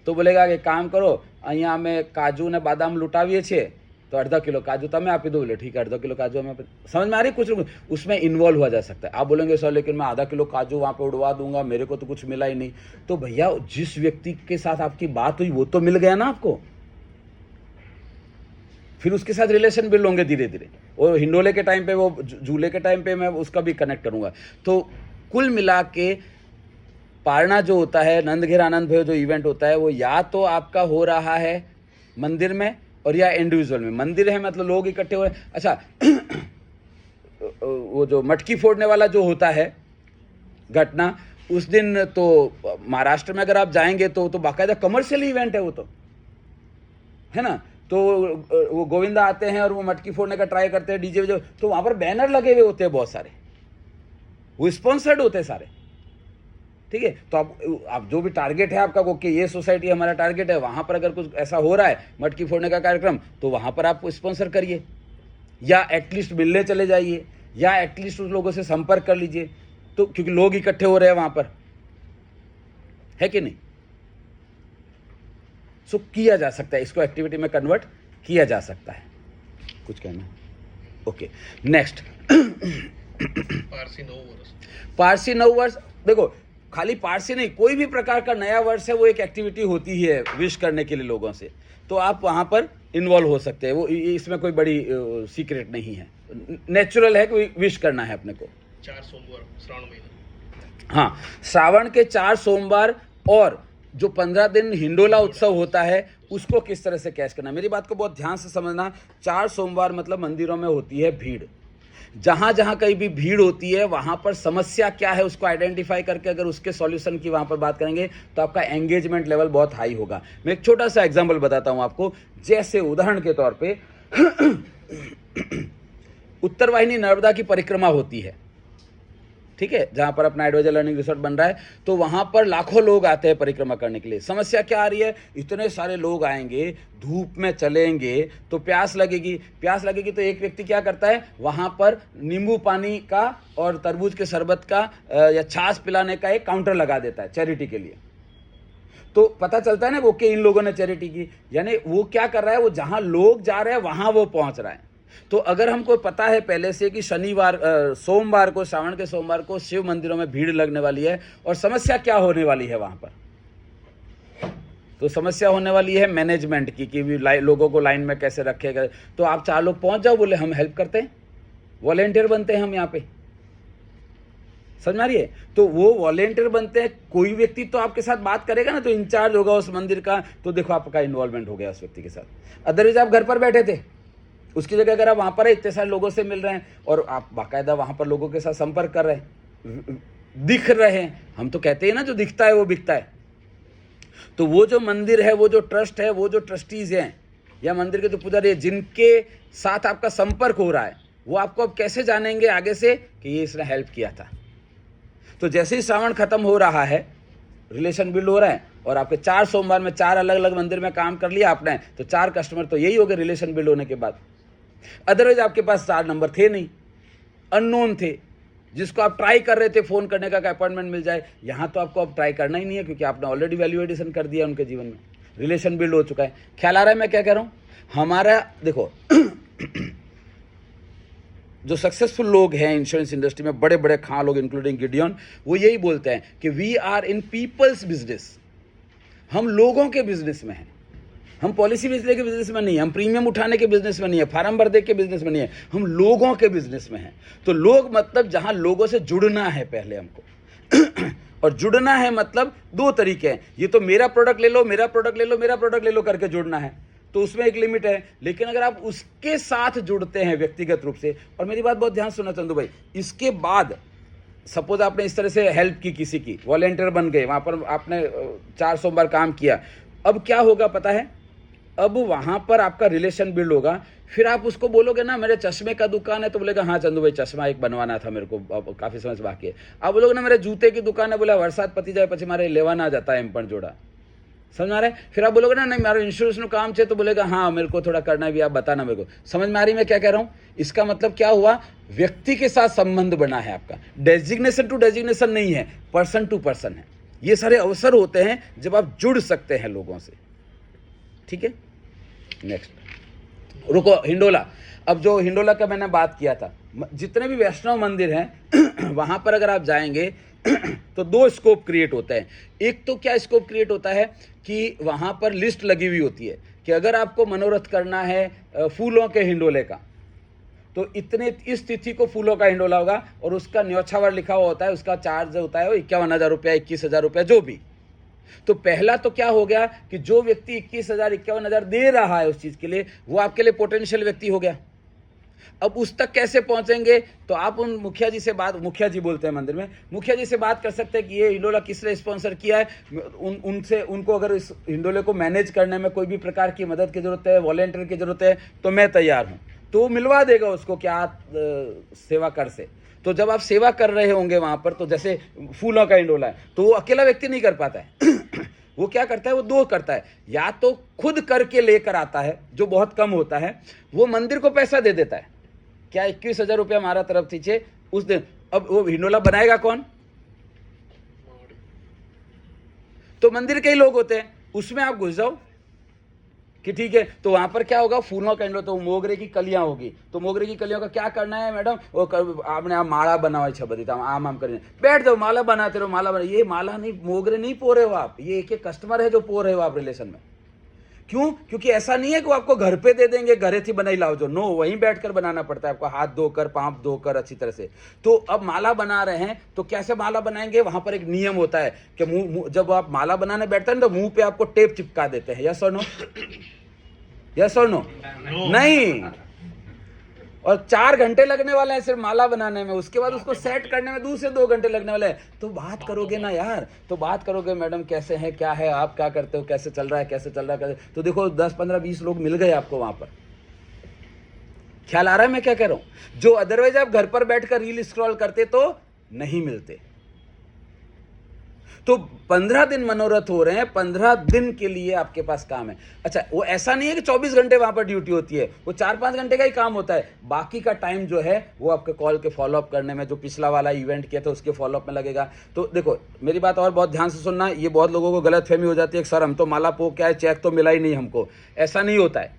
तो बोलेगा कि काम करो, અહીંયા અમે काजू ने बादाम लुटावीए छे तो अर्धा किलो काजू तमें आपी दो। बोले ठीक है, अर्धा किलो काजू हमें, समझ में आ रही? कुछ उसमें इन्वॉल्व हुआ जा सकता है। आप बोलेंगे सर लेकिन मैं आधा किलो काजू वहाँ पे उड़वा दूंगा, मेरे को तो कुछ मिला ही नहीं। तो भैया जिस व्यक्ति के साथ आपकी बात हुई वो तो मिल गया ना आपको, फिर उसके साथ रिलेशन बिल्ड होंगे धीरे धीरे। और हिंडोले के टाइम पे, वो झूले के टाइम पे मैं उसका भी कनेक्ट करूंगा। तो कुल मिला के पारना जो होता है, नंदघेर आनंद भयो जो इवेंट होता है, वो या तो आपका हो रहा है मंदिर में और या इंडिविजुअल में। मंदिर है मतलब लोग इकट्ठे हुए। अच्छा वो जो मटकी फोड़ने वाला जो होता है घटना, उस दिन तो महाराष्ट्र में अगर आप जाएंगे तो बाकायदा कमर्शियल इवेंट है वो, तो है ना। तो वो गोविंदा आते हैं और वो मटकी फोड़ने का ट्राई करते हैं, डीजे, तो वहां पर बैनर लगे हुए होते हैं बहुत सारे, वो स्पॉन्सर्ड होते हैं सारे, ठीक है। तो आप जो भी टारगेट है आपका, ओके ये सोसाइटी हमारा टारगेट है, वहां पर अगर कुछ ऐसा हो रहा है मटकी फोड़ने का कार्यक्रम, तो वहां पर आप स्पॉन्सर करिए, या एटलीस्ट मिलने चले जाइए, या एटलीस्ट उस लोगों से संपर्क कर लीजिए। तो क्योंकि लोग इकट्ठे हो रहे हैं वहां पर, है कि नहीं। सो किया जा सकता है, इसको एक्टिविटी में कन्वर्ट किया जा सकता है। कुछ कहना? Okay next. पारसी नव वर्ष, देखो खाली पारसी नहीं, कोई भी प्रकार का नया वर्ष है वो एक एक्टिविटी होती है विश करने के लिए लोगों से, तो आप वहां पर इन्वॉल्व हो सकते हैं। वो इसमें कोई बड़ी सीक्रेट नहीं है, नेचुरल है कि विश करना है अपने को। 4 सोमवार श्रावण महीना, हाँ श्रावण के 4 सोमवार और जो 15 दिन हिंडोला उत्सव होता है उसको किस तरह से कैच करना। मेरी बात को बहुत ध्यान से समझना। 4 सोमवार मतलब मंदिरों में होती है भीड़, जहां जहां कहीं भी भीड़ होती है वहां पर समस्या क्या है उसको आइडेंटिफाई करके अगर उसके सॉल्यूशन की वहां पर बात करेंगे तो आपका एंगेजमेंट लेवल बहुत हाई होगा। मैं एक छोटा सा एग्जांपल बताता हूं आपको। जैसे उदाहरण के तौर पे उत्तर वाहिनी नर्मदा की परिक्रमा होती है, ठीक है, जहां पर अपना एडवाइजर लर्निंग रिसोर्ट बन रहा है, तो वहां पर लाखों लोग आते हैं परिक्रमा करने के लिए। समस्या क्या आ रही है, इतने सारे लोग आएंगे, धूप में चलेंगे तो प्यास लगेगी तो एक व्यक्ति क्या करता है, वहां पर नींबू पानी का और तरबूज के शरबत का या छाछ पिलाने का एक काउंटर लगा देता है चैरिटी के लिए। तो पता चलता है ना वो कि इन लोगों ने चैरिटी की, यानी वो क्या कर रहा है, वो जहां लोग जा रहे हैं वहां वो पहुंच रहा है। तो अगर हमको पता है पहले से कि सोमवार को, श्रावण के सोमवार को शिव मंदिरों में भीड़ लगने वाली है और समस्या क्या होने वाली है वहां पर, तो समस्या होने वाली है मैनेजमेंट की कि लोगों को लाइन में कैसे रखेगा। तो आप 4 लोग पहुंच जाओ, बोले हम हेल्प करते हैं, वॉलेंटियर बनते हैं हम यहाँ पे, समझ में आ रही है। तो वो वॉलेंटियर बनते हैं, कोई व्यक्ति तो आपके साथ बात करेगा ना, तो इंचार्ज होगा उस मंदिर का, तो देखो आपका इन्वॉल्वमेंट हो गया उस व्यक्ति के साथ। अदरवाइज आप घर पर बैठे थे, उसकी जगह अगर आप वहाँ पर इतने सारे लोगों से मिल रहे हैं और आप बाकायदा वहाँ पर लोगों के साथ संपर्क कर रहे हैं, दिख रहे हैं, हम तो कहते हैं ना जो दिखता है वो बिकता है। तो वो जो मंदिर है, वो जो ट्रस्ट है, वो जो ट्रस्टीज हैं या मंदिर के जो पुजारी है जिनके साथ आपका संपर्क हो रहा है, वो आपको अब कैसे जानेंगे आगे से कि ये इसने हेल्प किया था। तो जैसे ही श्रावण खत्म हो रहा है, रिलेशन बिल्ड हो रहा है और आपके 4 सोमवार में 4 अलग अलग मंदिर में काम कर लिया आपने, तो 4 कस्टमर तो यही हो गए रिलेशन बिल्ड होने के बाद। अदरवाइज आपके पास 4 नंबर थे नहीं, अननोन थे, जिसको आप ट्राई कर रहे थे फ़ोन करने का अपॉइंटमेंट मिल जाए। यहाँ तो आपको अब ट्राई करना ही नहीं है, क्योंकि आपने ऑलरेडी वैल्यू एडिशन कर दिया उनके जीवन में, रिलेशन बिल्ड हो चुका है। ख्याल आ रहा है मैं क्या कह रहा हूँ? हमारा देखो जो सक्सेसफुल लोग हैं इंश्योरेंस इंडस्ट्री में, बड़े बड़े खां लोग इंक्लूडिंग गिडियन, वो यही बोलते हैं कि we are in people's business, हम लोगों के बिजनेस में हैं। हम पॉलिसी बेचने के बिजनेस में नहीं है, हम प्रीमियम उठाने के बिजनेस में नहीं है, फार्म भर दे के बिजनेस में नहीं है, हम लोगों के बिजनेस में हैं। तो लोग मतलब जहां लोगों से जुड़ना है पहले हमको और जुड़ना है मतलब 2 तरीके हैं, ये तो मेरा प्रोडक्ट ले लो, मेरा प्रोडक्ट ले लो, मेरा प्रोडक्ट ले लो करके जुड़ना है, तो उसमें एक लिमिट है। लेकिन अगर आप उसके साथ जुड़ते हैं व्यक्तिगत रूप से, और मेरी बात बहुत ध्यान सुनना चंदू भाई, इसके बाद सपोज आपने इस तरह से हेल्प की, किसी की वॉलेंटियर बन गए, वहां पर आपने 4 सोमवार काम किया, अब क्या होगा पता है? अब वहां पर आपका रिलेशन बिल्ड होगा। फिर आप उसको बोलोगे ना मेरे चश्मे का दुकान है, तो बोलेगा हाँ चंदू भाई चश्मा एक बनवाना था मेरे को, अब काफी समय से बाकी है। आप बोलोगे ना मेरे जूते की दुकान है, बोला वरसाद पति जाए પછી મારે લેવાના જતા એમ પણ જોડા, समझ में आ रहा है? फिर आप बोलोगे ना नहीं मेरा इंश्योरेंस નું काम છે, तो बोलेगा हाँ मेरे को थोड़ा करना है भी, आप बताना मेरे को। समझ में आ रही मैं क्या कह रहा हूँ? इसका मतलब क्या हुआ? व्यक्ति के साथ संबंध बना है आपका, डेजिग्नेशन टू डेजिग्नेशन नहीं है, पर्सन टू पर्सन है। ये सारे अवसर होते हैं जब आप जुड़ सकते हैं लोगों से, ठीक है। नेक्स्ट रुको, हिंडोला। अब जो हिंडोला का मैंने बात किया था, जितने भी वैष्णव मंदिर हैं वहां पर अगर आप जाएंगे तो 2 स्कोप क्रिएट होता है। एक तो क्या स्कोप क्रिएट होता है कि वहां पर लिस्ट लगी हुई होती है कि अगर आपको मनोरथ करना है फूलों के हिंडोले का, तो इतने इस तिथि को फूलों का हिंडोला होगा और उसका न्योछावर लिखा हुआ होता है, उसका चार्ज होता है 51,000 रुपया, 21,000 रुपया, जो भी। तो पहला तो क्या हो गया कि जो व्यक्ति 21,000 51,000 दे रहा है उस चीज के लिए, वो आपके लिए पोटेंशियल व्यक्ति हो गया। अब उस तक कैसे पहुंचेंगे? तो आप उन मुखिया जी से बात, मुखिया जी बोलते हैं मंदिर में, मुखिया जी से बात कर सकते हैं कि ये हिंडोला किसने स्पॉन्सर किया है। उनसे उनको अगर इस हिंडोले को मैनेज करने में कोई भी प्रकार की मदद की जरूरत है, वॉलेंटियर की जरूरत है, तो मैं तैयार हूं। तो वो मिलवा देगा उसको क्या सेवा कर से। तो जब आप सेवा कर रहे होंगे वहां पर, तो जैसे फूलों का हिंडोला है, तो वो अकेला व्यक्ति नहीं कर पाता है वो क्या करता है? वो 2 करता है, या तो खुद करके लेकर आता है जो बहुत कम होता है, वो मंदिर को पैसा दे देता है, क्या 21,000 रुपया हमारा तरफ दीजिए उस दिन। अब वो हिंडोला बनाएगा कौन? तो मंदिर के ही लोग होते हैं, उसमें आप घुस जाओ कि ठीक है। तो वहां पर क्या होगा? फूलों का हिंडोला, तो मोगरे की कलियां होगी, तो मोगरे की कलियों का क्या करना है मैडम? वो आपने आप माला बनाओ, छबदी आम करें, बैठ जाओ, माला बनाते रहो, माला बना। ये माला नहीं, मोगरे नहीं पो रहे हो आप, ये एक कस्टमर है जो पो रहे हो आप रिलेशन में। क्यों? क्योंकि ऐसा नहीं है कि वो आपको घर पे दे देंगे, घरे थी बनाई लाओ जो, नो, वहीं बैठकर बनाना पड़ता है आपको, हाथ धोकर, पांव धोकर अच्छी तरह से। तो अब माला बना रहे हैं, तो कैसे माला बनाएंगे? वहां पर एक नियम होता है कि मुंह, जब आप माला बनाने बैठते हैं तो मुंह पे आपको टेप चिपका देते हैं, यस और नो? यस और नो? नहीं। और 4 घंटे लगने वाले हैं सिर्फ माला बनाने में, उसके बाद उसको सेट करने में दूसरे 2 घंटे लगने वाले हैं। तो बात करोगे ना यार, तो बात करोगे मैडम कैसे हैं, क्या है, आप क्या करते हो, कैसे चल रहा है, कैसे चल रहा है, तो देखो 10 15 20 लोग मिल गए आपको वहां पर। ख्याल आ रहा है मैं क्या कह रहा हूं? जो अदरवाइज आप घर पर बैठकर रील स्क्रॉल करते तो नहीं मिलते। तो 15 दिन मनोरथ हो रहे हैं, 15 दिन के लिए आपके पास काम है। अच्छा, वो ऐसा नहीं है कि 24 घंटे वहां पर ड्यूटी होती है, वो 4-5 घंटे का ही काम होता है। बाकी का टाइम जो है वो आपके कॉल के फॉलोअप करने में, जो पिछला वाला इवेंट किया था उसके फॉलोअप में लगेगा। तो देखो मेरी बात और बहुत ध्यान से सुनना, ये बहुत लोगों को गलतफहमी हो जाती है, सर हम तो माला पो क्या है, चेक तो मिला ही नहीं हमको। ऐसा नहीं होता है,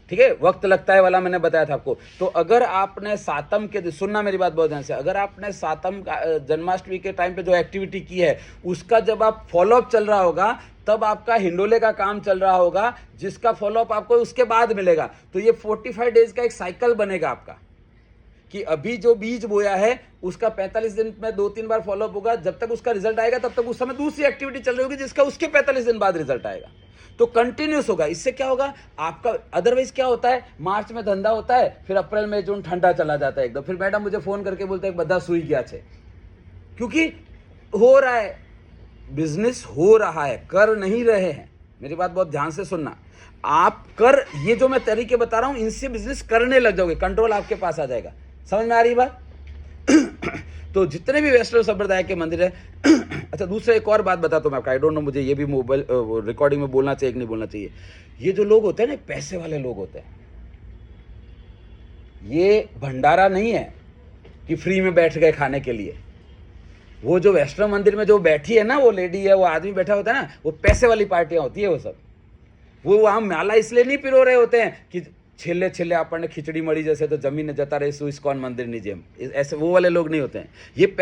ठीक है, वक्त लगता है वाला मैंने बताया था आपको। तो अगर आपने सातम के, सुनना मेरी बात बहुत ध्यान से, अगर आपने सातम जन्माष्टमी के टाइम पे जो एक्टिविटी की है उसका जब आप फॉलोअप चल रहा होगा, तब आपका हिंडोले का काम चल रहा होगा, जिसका फॉलोअप आपको उसके बाद मिलेगा। तो ये 45 डेज का एक साइकिल बनेगा आपका, कि अभी जो बीज बोया है उसका 45 दिन में 2-3 बार फॉलोअप होगा, जब तक उसका रिजल्ट आएगा तब तक उस समय दूसरी एक्टिविटी चल रही होगी जिसका उसके 45 दिन बाद रिजल्ट आएगा। तो कंटिन्यूस होगा। इससे क्या होगा आपका, अदरवाइज क्या होता है, मार्च में धंधा होता है, फिर अप्रैल मई जून ठंडा चला जाता है एकदम, फिर मैडम मुझे फोन करके बोलते हैं बदा सुई गया छे, क्योंकि हो रहा है, बिजनेस हो रहा है, कर नहीं रहे हैं। मेरी बात बहुत ध्यान से सुनना, आप कर, ये जो मैं तरीके बता रहा हूं इनसे बिजनेस करने लग जाओगे, कंट्रोल आपके पास आ जाएगा। समझ में आ रही बात? तो जितने भी वैष्णव संप्रदाय के मंदिर है अच्छा, दूसरा एक और बात बताता हूँ मैं आपको, आई डोंट नो मुझे ये भी मोबाइल रिकॉर्डिंग में बोलना चाहिए कि नहीं बोलना चाहिए। ये जो लोग होते हैं ना, पैसे वाले लोग होते हैं, ये भंडारा नहीं है कि फ्री में बैठ गए खाने के लिए। वो जो वैष्णव मंदिर में जो बैठी है ना, वो लेडी है, वो आदमी बैठा होता है ना, वो पैसे वाली पार्टियां होती है। वो सब वो वहां माला इसलिए नहीं पिरो रहे होते हैं कि छेले छेले आपने खिचड़ी मड़ी जैसे तो जमीन जता रहे सो इस्कॉन मंदिर नहीं जेम, ऐसे वो वाले लोग नहीं होते हैं। ये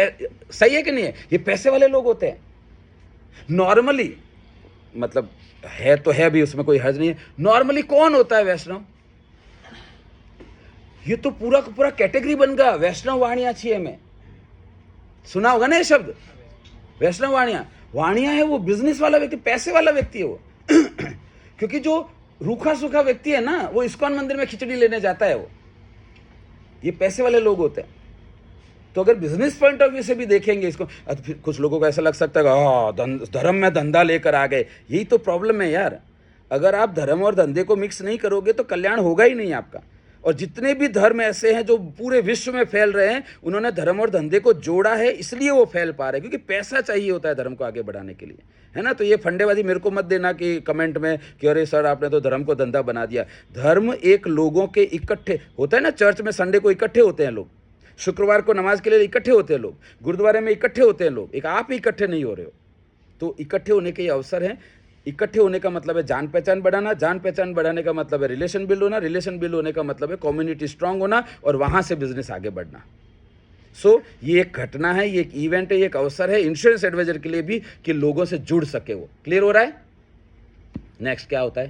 सही है कि नहीं है? ये पैसे वाले लोग होते हैं नॉर्मली, मतलब है तो है भी, उसमें कोई हर्ज नहीं है। नॉर्मली कौन होता है वैष्णव? ये तो पूरा का पूरा कैटेगरी बन गया वैष्णव वाणिया छिए में, सुना होगा ना ये शब्द, वैष्णव वाणिया। वाणिया है वो बिजनेस वाला व्यक्ति, पैसे वाला व्यक्ति है वो क्योंकि जो रूखा सूखा व्यक्ति है ना, वो इस्कॉन मंदिर में खिचड़ी लेने जाता है, वो ये पैसे वाले लोग होते हैं। तो अगर बिजनेस पॉइंट ऑफ व्यू से भी देखेंगे इसको, फिर कुछ लोगों को ऐसा लग सकता है धर्म में धंधा लेकर आ गए। यही तो प्रॉब्लम है यार, अगर आप धर्म और धंधे को मिक्स नहीं करोगे तो कल्याण होगा ही नहीं आपका। और जितने भी धर्म ऐसे हैं जो पूरे विश्व में फैल रहे हैं, उन्होंने धर्म और धंधे को जोड़ा है, इसलिए वो फैल पा रहे हैं, क्योंकि पैसा चाहिए होता है धर्म को आगे बढ़ाने के लिए, है ना। तो ये फंडेबाजी मेरे को मत देना कि कमेंट में कि अरे सर आपने तो धर्म को धंधा बना दिया। धर्म एक लोगों के इकट्ठे होता है ना, चर्च में संडे को इकट्ठे होते हैं लोग, शुक्रवार को नमाज के लिए इकट्ठे होते हैं लोग, गुरुद्वारे में इकट्ठे होते हैं लोग, एक आप ही इकट्ठे नहीं हो रहे हो। तो इकट्ठे होने के ये अवसर हैं। इकट्ठे होने का मतलब है जान पहचान बढ़ाना, जान पहचान बढ़ाने का मतलब है रिलेशन बिल्ड होना, रिलेशन बिल्ड होने का मतलब है कम्युनिटी स्ट्रांग होना, और वहां से बिजनेस आगे बढ़ना। सो ये एक घटना है, ये एक इवेंट है, ये एक अवसर है इंश्योरेंस एडवाइजर के लिए भी कि लोगों से जुड़ सके। वो क्लियर हो रहा है? नेक्स्ट क्या होता है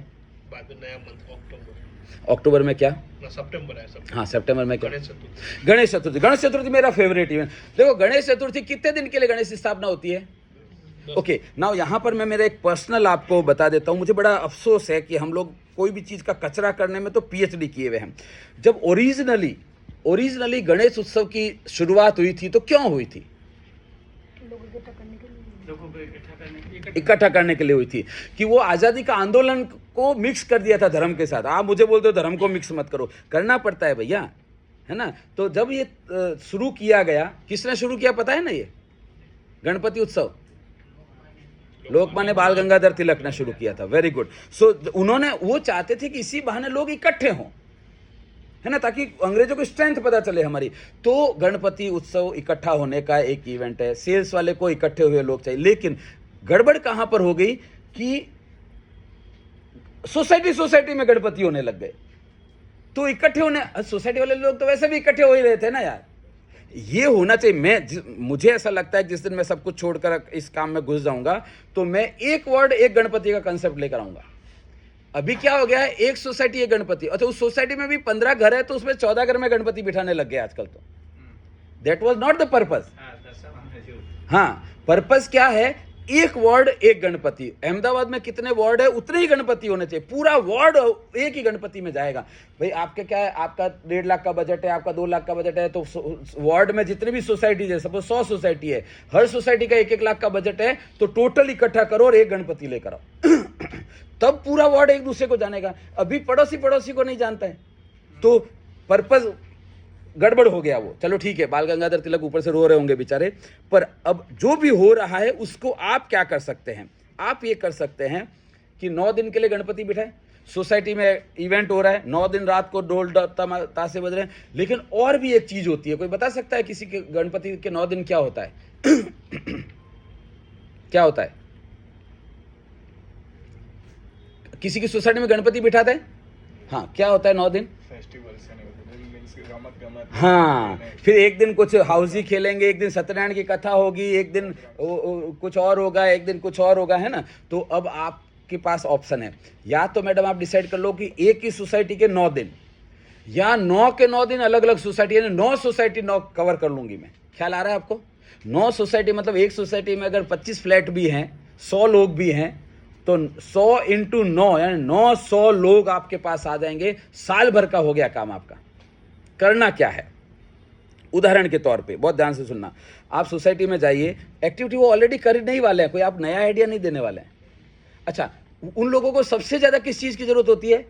बाद में नया मंथ अक्टूबर। अक्टूबर में क्या? सितंबर है सब। हाँ, सितंबर में क्या? गणेश चतुर्थी। गणेश चतुर्थी। गणेश चतुर्थी मेरा फेवरेट इवेंट। देखो गणेश चतुर्थी कितने दिन के लिए गणेश की स्थापना होती है? ओके, नाउ यहाँ पर मैं मेरा एक पर्सनल आपको बता देता हूँ। मुझे बड़ा अफसोस है कि हम लोग कोई भी चीज़ का कचरा करने में तो पीएचडी किए हुए हैं। जब ओरिजिनली गणेश उत्सव की शुरुआत हुई थी तो क्यों हुई थी? इकट्ठा करने के लिए हुई थी कि वो आज़ादी का आंदोलन को मिक्स कर दिया था धर्म के साथ। आप मुझे बोलते हो धर्म को मिक्स मत करो, करना पड़ता है भैया, है ना। तो जब ये शुरू किया गया, किसने शुरू किया पता है ना? ये गणपति उत्सव लोकमान्य बाल गंगाधर तिलक ने शुरू किया था। Very good. सो उन्होंने, वो चाहते थे कि इसी बहाने लोग इकट्ठे हों, है ना, ताकि अंग्रेजों की स्ट्रेंथ पता चले हमारी। तो गणपति उत्सव इकट्ठा होने का एक इवेंट है, सेल्स वाले को इकट्ठे हुए लोग चाहिए। लेकिन गड़बड़ कहां पर हो गई कि सोसाइटी में गणपति होने लग गए। तो इकट्ठे होने, सोसाइटी वाले लोग तो वैसे भी इकट्ठे हो ही रहे थे ना यार। ये होना चाहिए। मुझे ऐसा लगता है जिस दिन मैं सब कुछ छोड़कर इस काम में घुस जाऊंगा तो मैं एक वर्ड एक गणपति का कंसेप्ट लेकर आऊंगा। अभी क्या हो गया है, एक सोसाइटी एक गणपति। अच्छा, उस सोसाइटी में भी 15 घर है तो उसमें 14 घर में गणपति बिठाने लग गए आजकल। तो that was not the purpose. हाँ, पर्पस क्या है? एक वार्ड एक गणपति। अहमदाबाद में कितने वार्ड है उतने ही गणपति होने चाहिए। पूरा वार्ड एक ही गणपति में जाएगा। भाई आपके क्या है, आपका 1.5 लाख का बजट है, आपका 2 लाख का बजट है, तो वार्ड में जितने भी सोसाइटी है, सपोज 100 सोसाइटी है, हर सोसाइटी का 1-1 लाख का बजट है, तो टोटल इकट्ठा करो और एक गणपति लेकर आओ तब पूरा वार्ड एक दूसरे को जानेगा। अभी पड़ोसी को नहीं जानता है, तो पर्पज गड़बड़ हो गया वो। चलो ठीक है, बाल गंगाधर तिलक ऊपर से रो रहे होंगे बेचारे, पर अब जो भी हो रहा है उसको आप क्या कर सकते हैं? आप ये कर सकते हैं कि 9 दिन के लिए गणपति बिठाए। सोसाइटी में इवेंट हो रहा है, 9 दिन रात को ढोल ताशे बज रहे हैं। लेकिन और भी एक चीज होती है, कोई बता सकता है किसी के गणपति के 9 दिन क्या होता है? क्या होता है? किसी की सोसाइटी में गणपति बिठाते हैं? हाँ, क्या होता है 9 दिन? फेस्टिवल्स मींस गमत हाँ, फिर एक दिन कुछ हाउसी खेलेंगे, एक दिन सत्यनारायण की कथा होगी, एक दिन कुछ और होगा, एक दिन कुछ और होगा, है ना। तो अब आपके पास ऑप्शन है, या तो मैडम आप डिसाइड कर लो कि एक ही सोसाइटी के 9 दिन, या 9 के 9 दिन अलग अलग सोसाइटी, यानी 9 सोसाइटी 9 कवर कर लूंगी मैं। ख्याल आ रहा है आपको? 9 सोसाइटी मतलब एक सोसाइटी में अगर 25 फ्लैट भी हैं, 100 लोग भी हैं, तो 100 इंटू 9 यानी 900 लोग आपके पास आ जाएंगे। साल भर का हो गया काम आपका। करना क्या है, उदाहरण के तौर पे बहुत ध्यान से सुनना। आप सोसाइटी में जाइए, एक्टिविटी वो ऑलरेडी कर नहीं वाले हैं, कोई आप नया आइडिया नहीं देने वाले हैं। अच्छा, उन लोगों को सबसे ज्यादा किस चीज की जरूरत होती है?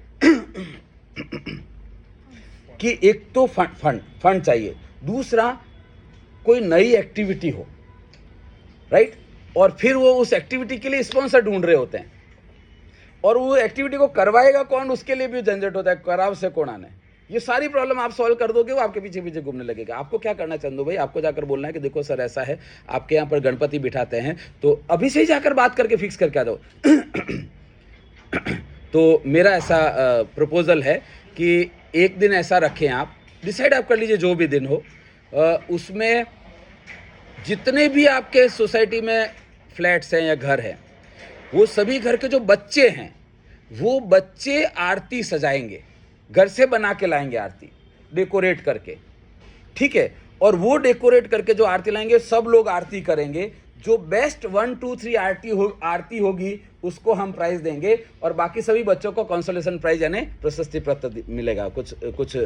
कि एक तो फंड चाहिए, दूसरा कोई नई एक्टिविटी हो, राइट। और फिर वो उस एक्टिविटी के लिए स्पॉन्सर ढूंढ रहे होते हैं, और वो एक्टिविटी को करवाएगा कौन, उसके लिए भी झंझट होता है, कराव से कौन आने। ये सारी प्रॉब्लम आप सॉल्व कर दोगे, वो आपके पीछे पीछे घूमने लगेगा। आपको क्या करना चंदू भाई, आपको जाकर बोलना है कि देखो सर ऐसा है, आपके यहाँ पर गणपति बिठाते हैं, तो अभी से ही जाकर बात करके फिक्स करके आ दो। तो मेरा ऐसा प्रपोजल है कि एक दिन ऐसा रखें, आप डिसाइड आप कर लीजिए जो भी दिन हो, उसमें जितने भी आपके सोसाइटी में फ्लैट्स हैं या घर हैं, वो सभी घर के जो बच्चे हैं, वो बच्चे आरती सजाएंगे, घर से बना के लाएंगे आरती, डेकोरेट करके, ठीक है। और वो डेकोरेट करके जो आरती लाएंगे, सब लोग आरती करेंगे। जो बेस्ट 1 2 3 आरती होगी उसको हम प्राइज देंगे, और बाकी सभी बच्चों को कंसोलेशन प्राइज यानी प्रशस्ति पत्र मिलेगा, कुछ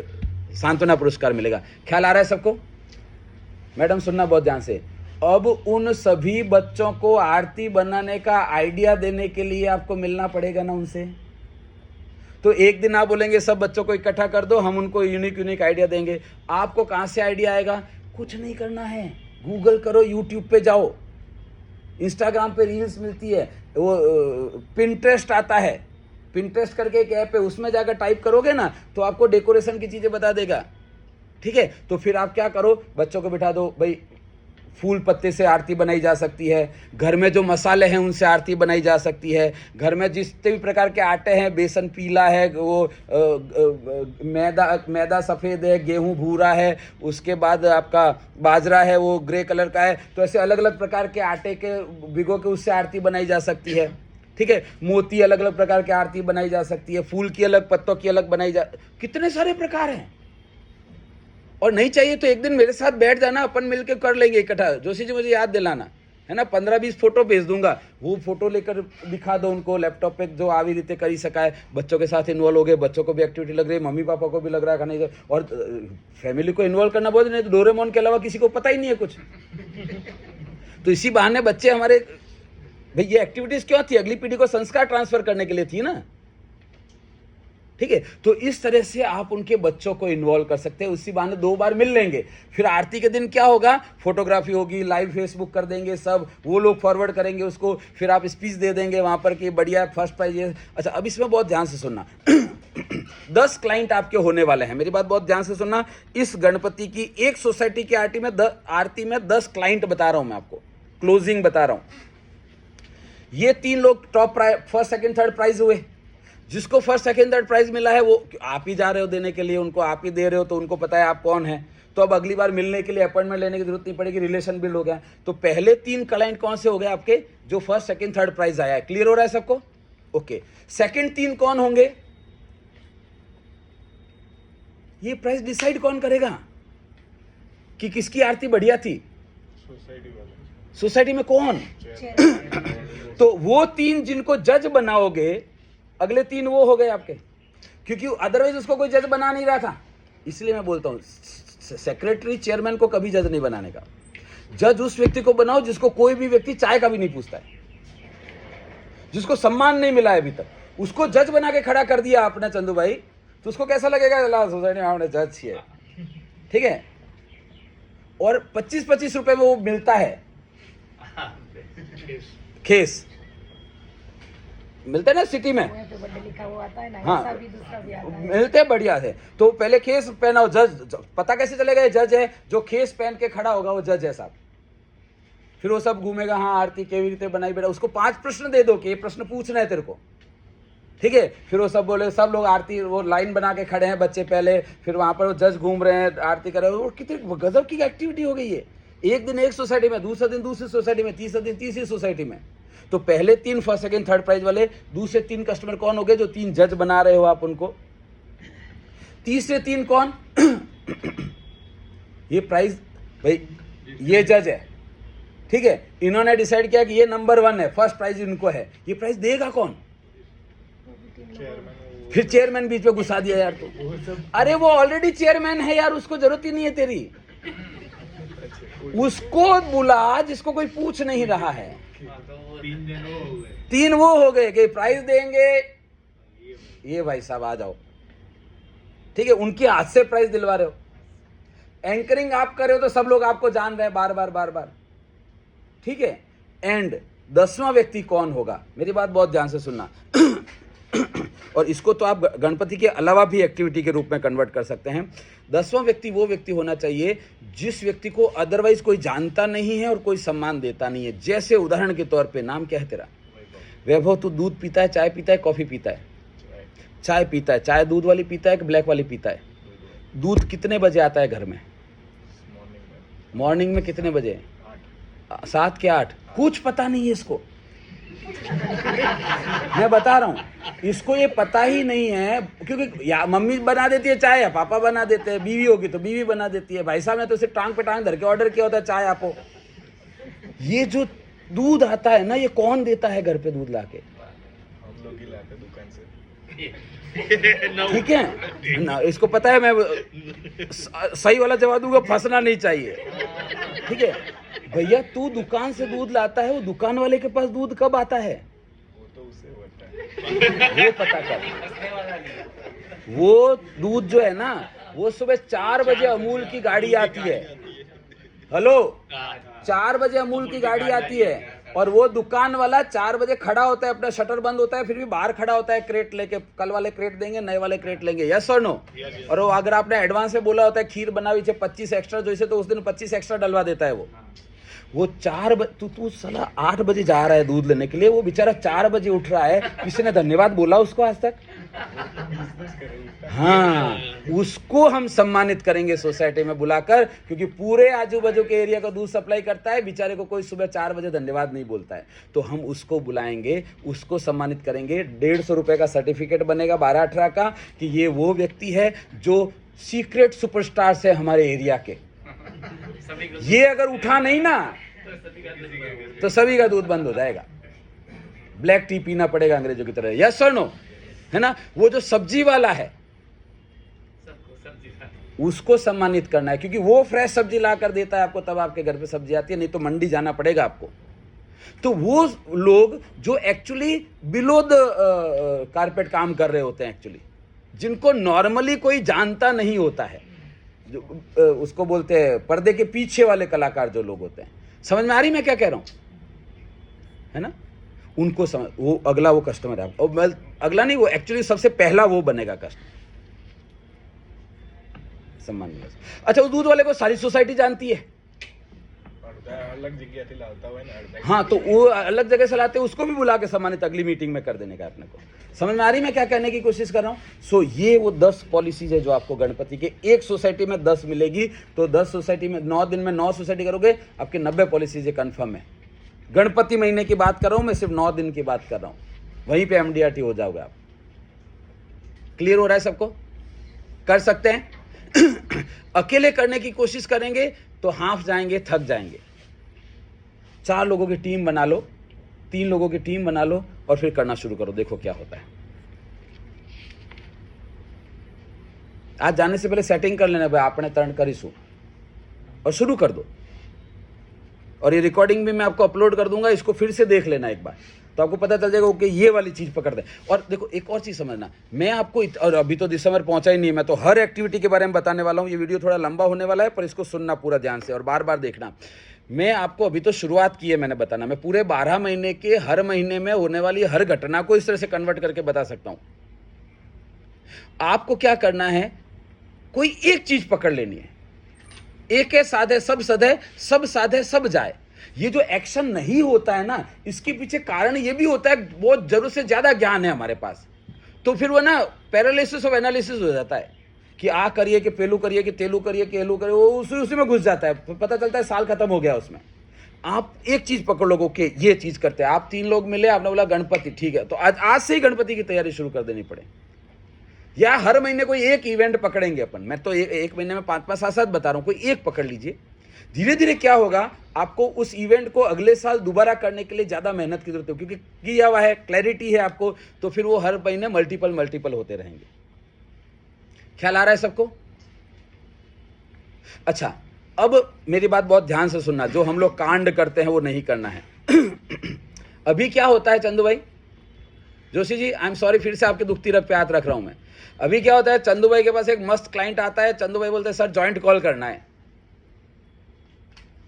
सांत्वना पुरस्कार मिलेगा। ख्याल आ रहा है सबको? मैडम सुनना बहुत ध्यान से। अब उन सभी बच्चों को आरती बनाने का आइडिया देने के लिए आपको मिलना पड़ेगा ना उनसे। तो एक दिन आप बोलेंगे सब बच्चों को इकट्ठा कर दो, हम उनको यूनिक आइडिया देंगे। आपको कहाँ से आइडिया आएगा? कुछ नहीं करना है, गूगल करो, यूट्यूब पे जाओ, इंस्टाग्राम पे रील्स मिलती है, वो पिंटरेस्ट आता है, पिंटरेस्ट करके एक ऐप है, उसमें जाकर टाइप करोगे ना तो आपको डेकोरेशन की चीज़ें बता देगा, ठीक है। तो फिर आप क्या करो, बच्चों को बिठा दो, भाई फूल पत्ते से आरती बनाई जा सकती है, घर में जो मसाले हैं उनसे आरती बनाई जा सकती है, घर में जितने भी प्रकार के आटे हैं, बेसन पीला है, वो मैदा सफ़ेद है, गेहूं भूरा है, उसके बाद आपका बाजरा है वो ग्रे कलर का है, तो ऐसे अलग अलग प्रकार के आटे के भिगो के उससे आरती बनाई जा सकती है, ठीक है। मोती अलग अलग प्रकार की आरती बनाई जा सकती है, फूल की अलग, पत्तों की अलग बनाई जा, कितने सारे प्रकार हैं। और नहीं चाहिए तो एक दिन मेरे साथ बैठ जाना, अपन मिलकर कर लेंगे इकट्ठा। जोशी जी मुझे याद दिलाना, है ना, 15-20 फोटो भेज दूंगा, वो फोटो लेकर दिखा दो उनको लैपटॉप पे, जो आवी रीते कर ही सका है। बच्चों के साथ इन्वॉल्व हो गए, बच्चों को भी एक्टिविटी लग रही है, मम्मी पापा को भी लग रहा है, नहीं और फैमिली को इन्वॉल्व करना बहुत, नहीं तो डोरेमोन के अलावा किसी को पता ही नहीं है कुछ। तो इसी बहाने बच्चे हमारे, भाई ये एक्टिविटीज क्यों थी? अगली पीढ़ी को संस्कार ट्रांसफर करने के लिए थी ना, ठीक है। तो इस तरह से आप उनके बच्चों को इन्वॉल्व कर सकते हैं, उसी बहाने 2 बार मिल लेंगे। फिर आरती के दिन क्या होगा, फोटोग्राफी होगी, लाइव फेसबुक कर देंगे, सब वो लोग फॉरवर्ड करेंगे उसको, फिर आप स्पीच दे देंगे वहां पर कि बढ़िया फर्स्ट प्राइज है। अच्छा, अब इसमें बहुत ध्यान से सुनना। 10 क्लाइंट आपके होने वाले हैं, मेरी बात बहुत ध्यान से सुनना। इस गणपति की एक सोसाइटी की आरती में 10 क्लाइंट बता रहा हूं मैं आपको, क्लोजिंग बता रहा हूं। ये 3 लोग top first second third prize हुए। जिसको फर्स्ट सेकंड थर्ड प्राइज मिला है वो आप ही जा रहे हो देने के लिए, उनको आप ही दे रहे हो, तो उनको पता है आप कौन है। तो अब अगली बार मिलने के लिए अपॉइंटमेंट लेने की जरूरत नहीं पड़ेगी, रिलेशन बिल्ड हो गया। तो पहले 3 क्लाइंट कौन से हो गए आपके, जो फर्स्ट सेकंड थर्ड प्राइज आया है। क्लियर हो रहा है सबको? ओके। सेकंड 3 कौन होंगे, ये प्राइस डिसाइड कौन करेगा कि किसकी आरती बढ़िया थी? सोसाइटी में कौन? तो वो 3 जिनको जज बनाओगे, अगले 3 वो हो गए आपके, क्योंकि अदरवाइज उसको कोई जज बना नहीं रहा था। इसलिए मैं बोलता हूं सेक्रेटरी चेयरमैन को कभी जज नहीं बनाने का। जज उस व्यक्ति को बनाओ जिसको कोई भी व्यक्ति चाय का भी नहीं पूछता है, जिसको सम्मान नहीं मिला है अभी तक, उसको जज बना के खड़ा कर दिया आपने चंदू भाई, तो उसको कैसा लगेगा, सोसाइटी में हमने जज किया, ठीक है। और 25-25 रुपए में वो मिलता है, खेस मिलते ना सिटी में, लिखा हुआ आता है ना, हाँ, ऐसा भी दूसरा भी आता है। मिलते बढ़िया है। तो पहले खेस पहनाओ, जज पता कैसे चलेगा ये जज है? जो खेस पहन के खड़ा होगा वो जज है साहब। फिर वो सब घूमेगा, हाँ आरती केवी रीते बनाई बेटा, उसको 5 प्रश्न दे दो कि ये प्रश्न पूछना है तेरे को, ठीक है। फिर वो सब बोले, सब लोग आरती, वो लाइन बना के खड़े हैं बच्चे पहले, फिर वहाँ पर वो जज घूम रहे हैं, आरती कर रहे हैं। वो कितनी गजब की एक्टिविटी हो गई है। एक दिन एक सोसाइटी में, दूसरा दिन दूसरी सोसाइटी में, तीसरा दिन तीसरी सोसाइटी में। तो पहले 3 फर्स्ट सेकंड थर्ड प्राइज वाले, दूसरे 3 कस्टमर कौन हो गए? जो 3 जज बना रहे हो आप उनको। तीसरे 3 कौन? ये प्राइज भाई ये जज है, ठीक है। इन्होंने डिसाइड किया कि ये नंबर 1 है, फर्स्ट प्राइज इनको है। ये प्राइज देगा कौन? फिर चेयरमैन बीच में घुसा दिया यार। तो अरे वो ऑलरेडी चेयरमैन है यार, उसको जरूरत ही नहीं है तेरी। उसको बुला जिसको कोई पूछ नहीं रहा है। 3 वो हो गए कि प्राइज देंगे। ये भाई साहब आ जाओ, ठीक है। उनके हाथ से प्राइज दिलवा रहे हो। एंकरिंग आप कर रहे हो तो सब लोग आपको जान रहे हैं बार बार, ठीक है। एंड 10वां व्यक्ति कौन होगा? मेरी बात बहुत ध्यान से सुनना। और इसको तो आप गणपति के अलावा भी एक्टिविटी के रूप में कन्वर्ट कर सकते हैं। 10वां व्यक्ति वो व्यक्ति होना चाहिए जिस व्यक्ति को अदरवाइज कोई जानता नहीं है और कोई सम्मान देता नहीं है। जैसे उदाहरण के तौर पे, नाम क्या है तेरा? वैभव। तू दूध पीता है, चाय पीता है, कॉफी पीता है? चाय पीता है। चाय दूध वाली पीता है कि ब्लैक वाली पीता है? दूध कितने बजे आता है घर में? मॉर्निंग में कितने बजे? 7 के 8? कुछ पता नहीं है इसको। मैं बता रहा हूं, इसको ये पता ही नहीं है। क्योंकि या मम्मी बना देती है चाय, या पापा बना देते हैं, बीवी होगी तो बीवी बना देती है। भाई साहब ने तो सिर्फ टांग पे टांग धर के ऑर्डर किया होता है, चाय आपको। ये जो दूध आता है ना, ये कौन देता है घर पे दूध लाके? हम लोग ही लाते दुकान से। ठीक है ना, इसको पता है। मैं सही वाला जवाब दूंगा, फंसना नहीं चाहिए, ठीक है। भैया तू दुकान से दूध लाता है, वो दुकान वाले के पास दूध कब आता है? वो तो उसे होता है, वो पता कर। वो दूध जो है ना, वो सुबह 4 बजे अमूल की गाड़ी आती है। हेलो, 4 बजे अमूल की गाड़ी आती है, और वो दुकान वाला 4 बजे खड़ा होता है, अपना शटर बंद होता है, फिर भी बाहर खड़ा होता है क्रेट लेके। कल वाले क्रेट देंगे, नए वाले क्रेट लेंगे, यस और नो? और वो अगर आपने एडवांस में बोला होता है खीर बना हुई 25 एक्स्ट्रा जो इसे, तो उस दिन 25 एक्स्ट्रा डलवा देता है वो 4 बजे। तू साला 8 बजे जा रहा है दूध लेने के लिए, वो बेचारा 4 बजे उठ रहा है। किसी ने धन्यवाद बोला उसको आज तक? हाँ, उसको हम सम्मानित करेंगे सोसाइटी में बुलाकर, क्योंकि पूरे आजू बाजू के एरिया का दूध सप्लाई करता है। बेचारे को कोई सुबह 4 बजे धन्यवाद नहीं बोलता है। तो हम उसको बुलाएंगे, उसको सम्मानित करेंगे। 150 रुपए का सर्टिफिकेट बनेगा 12-18 का, कि ये वो व्यक्ति है जो सीक्रेट सुपरस्टार है हमारे एरिया के। ये अगर उठा नहीं ना, तो सभी का दूध बंद हो जाएगा। ब्लैक टी पीना पड़ेगा अंग्रेजों की तरह, यस और नो? है ना? वो जो सब्जी वाला है, उसको सम्मानित करना है, क्योंकि वो फ्रेश सब्जी ला कर देता है आपको, तब आपके घर पे सब्जी आती है, नहीं तो मंडी जाना पड़ेगा आपको। तो वो लोग जो एक्चुअली बिलो द कारपेट काम कर रहे होते हैं, एक्चुअली जिनको नॉर्मली कोई जानता नहीं होता है, जो उसको बोलते हैं पर्दे के पीछे वाले कलाकार जो लोग होते हैं। समझ में आ रही मैं क्या कह रहा हूं? है ना? उनको समझ, वो अगला वो कस्टमर है, और अगला नहीं, वो एक्चुअली सबसे पहला वो बनेगा कस्टमर, सम्मान मिलेगा। अच्छा, उस दूध वाले को सारी सोसाइटी जानती है। अलग जगह से लाता हुआ ना। हाँ, तो वो अलग जगह से लाते हैं, उसको भी बुला के सम्मानित अगली मीटिंग में कर देने का अपने को। समझ में आ रही मैं क्या कहने की कोशिश कर रहा हूँ? सो ये वो 10 पॉलिसीज है जो आपको गणपति के, एक सोसाइटी में 10 मिलेगी, तो 10 सोसाइटी में 9 दिन में 9 सोसाइटी करोगे, आपके 90 पॉलिसीज है, कन्फर्म है। गणपति महीने की बात कर रहा हूँ मैं, सिर्फ 9 दिन की बात कर रहा हूँ, वहीं पे MDRT हो जाओगे आप। क्लियर हो रहा है सबको? कर सकते हैं। अकेले करने की कोशिश करेंगे तो हाफ जाएंगे, थक जाएंगे। 4 लोगों की टीम बना लो, 3 लोगों की टीम बना लो, और फिर करना शुरू करो, देखो क्या होता है। आज जाने से पहले सेटिंग कर लेना, भाई आपने तरण करीशू, और शुरू कर दो। और ये रिकॉर्डिंग भी मैं आपको अपलोड कर दूंगा, इसको फिर से देख लेना एक बार, तो आपको पता चल जाएगा ओके ये वाली चीज पकड़ दे। और देखो एक और चीज समझना, मैं आपको और अभी तो दिसंबर पहुंचा ही नहीं, मैं तो हर एक्टिविटी के बारे में बताने वाला हूं। ये वीडियो थोड़ा लंबा होने वाला है, पर इसको सुनना पूरा ध्यान से और बार बार देखना। मैं आपको अभी तो शुरुआत की है मैंने बताना, मैं पूरे 12 महीने के हर महीने में होने वाली हर घटना को इस तरह से कन्वर्ट करके बता सकता हूं। आपको क्या करना है, कोई एक चीज पकड़ लेनी है। एक है साधे सब सधे, सब साधे सब जाए। ये जो एक्शन नहीं होता है ना, इसके पीछे कारण ये भी होता है बहुत जरूरत से ज्यादा ज्ञान है हमारे पास। तो फिर वो ना पैरालिसिस ऑफ एनालिसिस हो जाता है कि आ करिए कि पेलू करिए कि तेलू करिए कि एलू करिए, वो उसी में घुस जाता है। पता चलता है साल खत्म हो गया उसमें। आप एक चीज पकड़ लो कि ये चीज करते हैं। आप 3 लोग मिले, आपने बोला गणपति, ठीक है, तो आज से ही गणपति की तैयारी शुरू कर देनी पड़े, या हर महीने कोई एक इवेंट पकड़ेंगे अपन। मैं तो एक महीने में 5-5 7-7 बता रहा हूं, कोई एक पकड़ लीजिए। धीरे धीरे क्या होगा, आपको उस इवेंट को अगले साल दोबारा करने के लिए ज्यादा मेहनत की जरूरत है, क्योंकि किया हुआ है, क्लैरिटी है आपको, तो फिर वो हर महीने मल्टीपल होते रहेंगे। ख्याल आ रहा है सबको? अच्छा, अब मेरी बात बहुत ध्यान से सुनना। जो हम लोग कांड करते हैं वो नहीं करना है। अभी क्या होता है चंदू भाई, Joshi ji, I am sorry, फिर से आपके दुखती रग पे हाथ रख रहा हूं मैं। अभी क्या होता है, चंदू भाई के पास एक मस्त क्लाइंट आता है, चंदू भाई बोलते हैं सर जॉइंट कॉल करना है,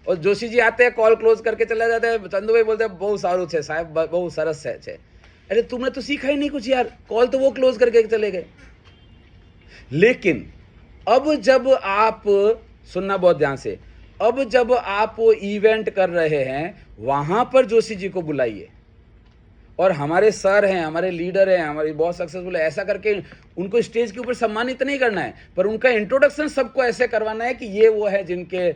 और जोशी जी आते हैं, कॉल क्लोज करके चले जाते हैं। चंदू भाई बोलते हैं बहुत सारू है साहब, बहुत सरस है। अरे तुमने तो सीखा ही नहीं कुछ यार, कॉल तो वो क्लोज करके चले गए। लेकिन अब जब आप, सुनना बहुत ध्यान से, अब जब आप इवेंट कर रहे हैं, वहां पर जोशी जी को बुलाइए, और हमारे सर हैं, हमारे लीडर हैं, हमारे बहुत सक्सेसफुल है, ऐसा करके उनको स्टेज के ऊपर सम्मानित नहीं करना है, पर उनका इंट्रोडक्शन सबको ऐसे करवाना है कि ये वो है जिनके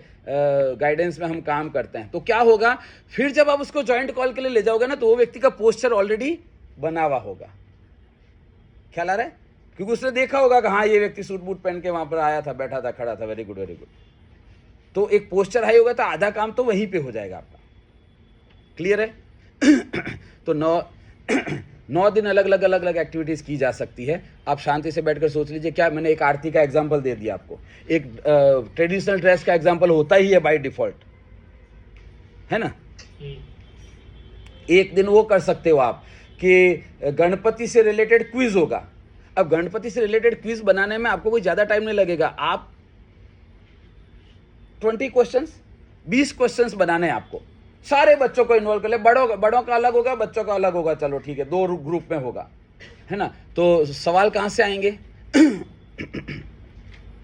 गाइडेंस में हम काम करते हैं। तो क्या होगा, फिर जब आप उसको जॉइंट कॉल के लिए ले जाओगे ना, तो वो व्यक्ति का पोस्चर ऑलरेडी बना हुआ होगा। ख्याल आ रहा है? क्योंकि उसने देखा होगा कि हाँ ये व्यक्ति सूट बूट पहन के वहां पर आया था, बैठा था, खड़ा था, वेरी गुड वेरी गुड। तो एक पोस्चर हाई होगा, तो आधा काम तो वहीं पे हो जाएगा आपका। क्लियर है? तो 9 दिन अलग अलग एक्टिविटीज की जा सकती है। आप शांति से बैठकर सोच लीजिए। क्या मैंने एक आरती का एग्जांपल दे दिया आपको, एक ट्रेडिशनल ड्रेस का एग्जांपल होता ही है बाय डिफॉल्ट, है ना? एक दिन वो कर सकते हो आप कि गणपति से रिलेटेड क्विज होगा। अब गणपति से रिलेटेड क्विज बनाने में आपको कोई ज्यादा टाइम नहीं लगेगा। आप 20 क्वेश्चंस, 20 क्वेश्चंस बनाने हैं आपको, सारे बच्चों को इन्वॉल्व कर ले। बड़ों का अलग होगा, बच्चों का अलग होगा, चलो ठीक है, 2 ग्रुप में होगा, है ना? तो सवाल कहां से आएंगे?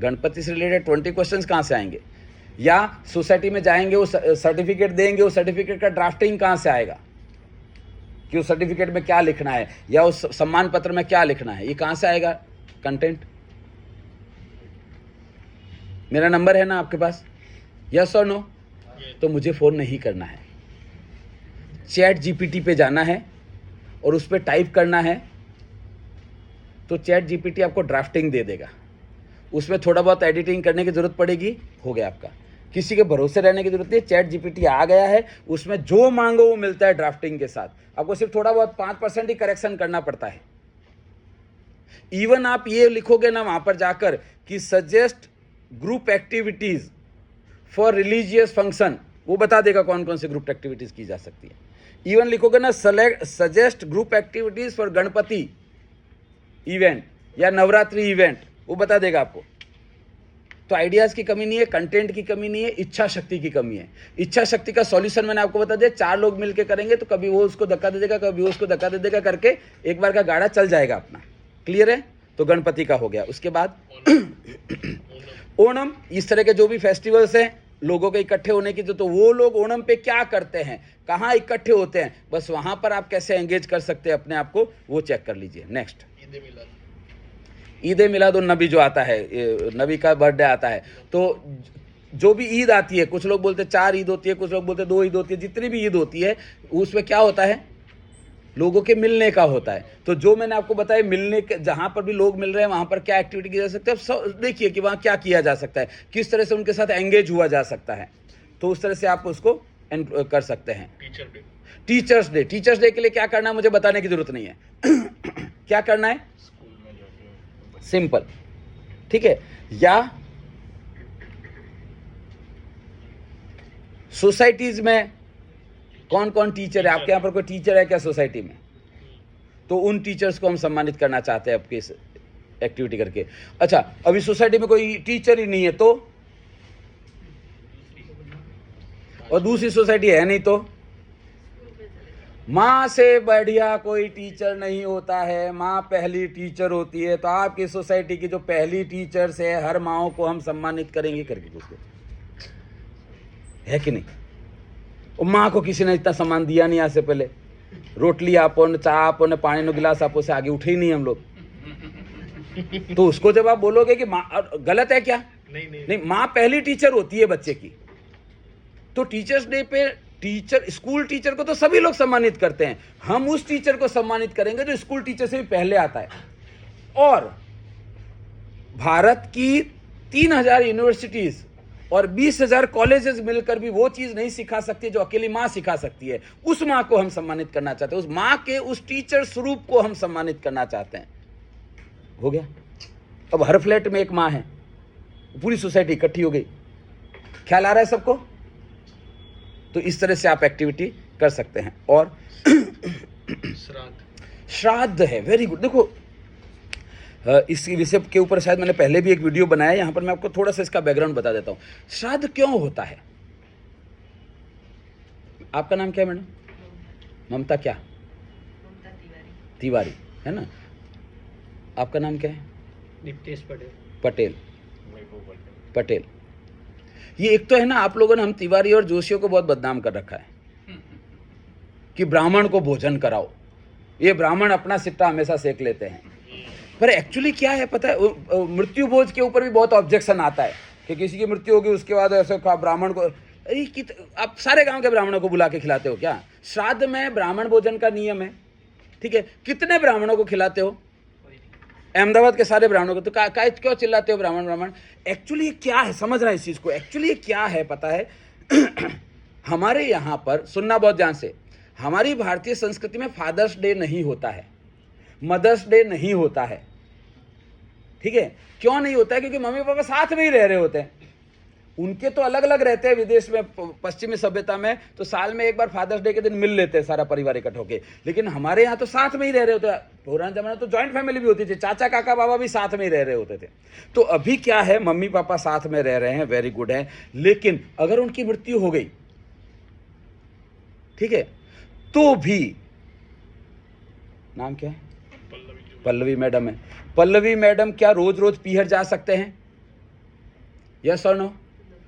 गणपति से रिलेटेड 20 क्वेश्चंस कहां से आएंगे? या सोसाइटी में जाएंगे, वो सर्टिफिकेट देंगे, वो सर्टिफिकेट का ड्राफ्टिंग कहां से आएगा कि उस सर्टिफिकेट में क्या लिखना है, या उस सम्मान पत्र में क्या लिखना है, ये कहां से आएगा कंटेंट? मेरा नंबर है ना आपके पास, यस और नो? तो मुझे फोन नहीं करना है, चैट जीपीटी पे जाना है और उस पर टाइप करना है, तो चैट जीपीटी आपको ड्राफ्टिंग दे देगा। उसमें थोड़ा बहुत एडिटिंग करने की जरूरत पड़ेगी, हो गया आपका। किसी के भरोसे रहने की जरूरत नहीं, चैट जीपीटी आ गया है, उसमें जो मांगो वो मिलता है ड्राफ्टिंग के साथ। आपको सिर्फ थोड़ा बहुत 5% ही करेक्शन करना पड़ता है। इवन आप ये लिखोगे ना वहां पर जाकर कि suggest group activities for religious function, वो बता देगा कौन कौन से ग्रुप एक्टिविटीज की जा सकती है। इवन लिखोगे ना suggest group activities for Ganpati event या नवरात्रि इवेंट, वो बता देगा आपको। तो आइडियाज की कमी नहीं है, कंटेंट की कमी नहीं है, इच्छा शक्ति की कमी है। इच्छा शक्ति का सॉल्यूशन मैंने आपको बता दिया, 4 लोग मिलकर करेंगे तो कभी वो उसको धक्का दे देगा, कभी वो उसको धक्का दे देगा, करके एक बार का गाड़ा चल जाएगा अपना। क्लियर है? तो गणपति का हो गया। उसके बाद ओणम, इस तरह के जो भी फेस्टिवल्स हैं लोगों के इकट्ठे होने की, तो वो लोग ओणम पे क्या करते हैं, कहाँ इकट्ठे होते हैं, बस वहां पर आप कैसे एंगेज कर सकते हैं अपने आप को, वो चेक कर लीजिए। नेक्स्ट, ईद मिलाद उन नबी जो आता है, नबी का बर्थडे आता है, तो जो भी ईद आती है, कुछ लोग बोलते हैं 4 ईद होती है, कुछ लोग बोलते हैं 2 ईद होती है, जितनी भी ईद होती है उसमें क्या होता है, लोगों के मिलने का होता है। तो जो मैंने आपको बताया, मिलने के जहां पर भी लोग मिल रहे हैं वहां पर क्या एक्टिविटी की जा सकती है, अब देखिए कि वहां क्या किया जा सकता है, किस तरह से उनके साथ एंगेज हुआ जा सकता है, तो उस तरह से आप उसको कर सकते हैं। टीचर्स डे, टीचर्स डे के लिए क्या करना है मुझे बताने की जरूरत नहीं है। क्या करना है, सिंपल, ठीक है। या सोसाइटीज में कौन कौन टीचर है, आपके यहाँ पर कोई टीचर है क्या सोसाइटी में, तो उन टीचर्स को हम सम्मानित करना चाहते हैं आपके इस एक्टिविटी करके। अच्छा, अभी सोसाइटी में कोई टीचर ही नहीं है तो, और दूसरी सोसाइटी है नहीं तो, माँ से बढ़िया कोई टीचर नहीं होता है, माँ पहली टीचर होती है। तो आपकी सोसाइटी की जो पहली टीचर्स है, हर माँओं को हम सम्मानित करेंगे करके कुछ, है कि नहीं? और माँ को किसी ने इतना सम्मान दिया नहीं आज से पहले। रोटली आपो ने, चाह आपो ने, पानी नो गिलास आपो से आगे उठे ही नहीं हम लोग। तो उसको जब आप बोलोगे कि माँ, गलत है क्या? नहीं नहीं नहीं, माँ पहली टीचर होती है बच्चे की। तो टीचर्स डे पे टीचर, स्कूल टीचर को तो सभी लोग सम्मानित करते हैं, हम उस टीचर को सम्मानित करेंगे जो स्कूल टीचर से भी पहले आता है। और भारत की 3000 यूनिवर्सिटीज और 20,000 कॉलेजेस मिलकर भी वो चीज नहीं सिखा सकती जो अकेली माँ सिखा सकती है। उस माँ को हम सम्मानित करना चाहते हैं, उस माँ के उस टीचर स्वरूप को हम सम्मानित करना चाहते हैं। हो गया। अब हर फ्लैट में एक माँ है, पूरी सोसाइटी इकट्ठी हो गई। ख्याल आ रहा है सबको? तो इस तरह से आप एक्टिविटी कर सकते हैं। और श्राद्ध है, वेरी गुड। देखो इसी विषय के ऊपर शायद मैंने पहले भी एक वीडियो बनाया, यहां पर मैं आपको थोड़ा सा इसका बैकग्राउंड बता देता हूं। श्राद्ध क्यों होता है? आपका नाम क्या है मैडम? ममता क्या? तिवारी है ना? आपका नाम क्या है? नितेश पटेल। पटेल। पटेल। ये एक तो है ना, आप लोगों ने हम तिवारी और जोशियों को बहुत बदनाम कर रखा है कि ब्राह्मण को भोजन कराओ, ये ब्राह्मण अपना सिट्टा हमेशा सेक लेते हैं। पर एक्चुअली क्या है पता है, मृत्यु भोज के ऊपर भी बहुत ऑब्जेक्शन आता है कि किसी की मृत्यु होगी उसके बाद ऐसे ब्राह्मण को, आप सारे गांव के ब्राह्मणों को बुला के खिलाते हो क्या? श्राद्ध में ब्राह्मण भोजन का नियम है, ठीक है। कितने ब्राह्मणों को खिलाते हो? अहमदाबाद के सारे ब्राह्मणों को। तो क्यों चिल्लाते हो ब्राह्मण ब्राह्मण? एक्चुअली क्या है, समझ रहा है इस चीज को? एक्चुअली क्या है पता है हमारे यहाँ पर, सुनना बहुत ध्यान से, हमारी भारतीय संस्कृति में फादर्स डे नहीं होता है, मदर्स डे नहीं होता है, ठीक है। क्यों नहीं होता है? क्योंकि मम्मी पापा साथ में ही रह रहे होते हैं। उनके तो अलग अलग रहते हैं विदेश में, पश्चिमी सभ्यता में तो साल में एक बार फादर्स डे के दिन मिल लेते हैं सारा परिवार इकट्ठा होके। लेकिन हमारे यहाँ तो साथ में ही रह रहे होते हैं। पुराने जमाने तो जॉइंट फैमिली भी होती थी, चाचा काका बाबा भी साथ में ही रह रहे होते थे। तो अभी क्या है, मम्मी पापा साथ में रह रहे हैं, वेरी गुड है। लेकिन अगर उनकी मृत्यु हो गई, ठीक है, तो भी, नाम क्या है? पल्लवी मैडम है। पल्लवी मैडम क्या रोज रोज पीहर जा सकते हैं? यस और नो?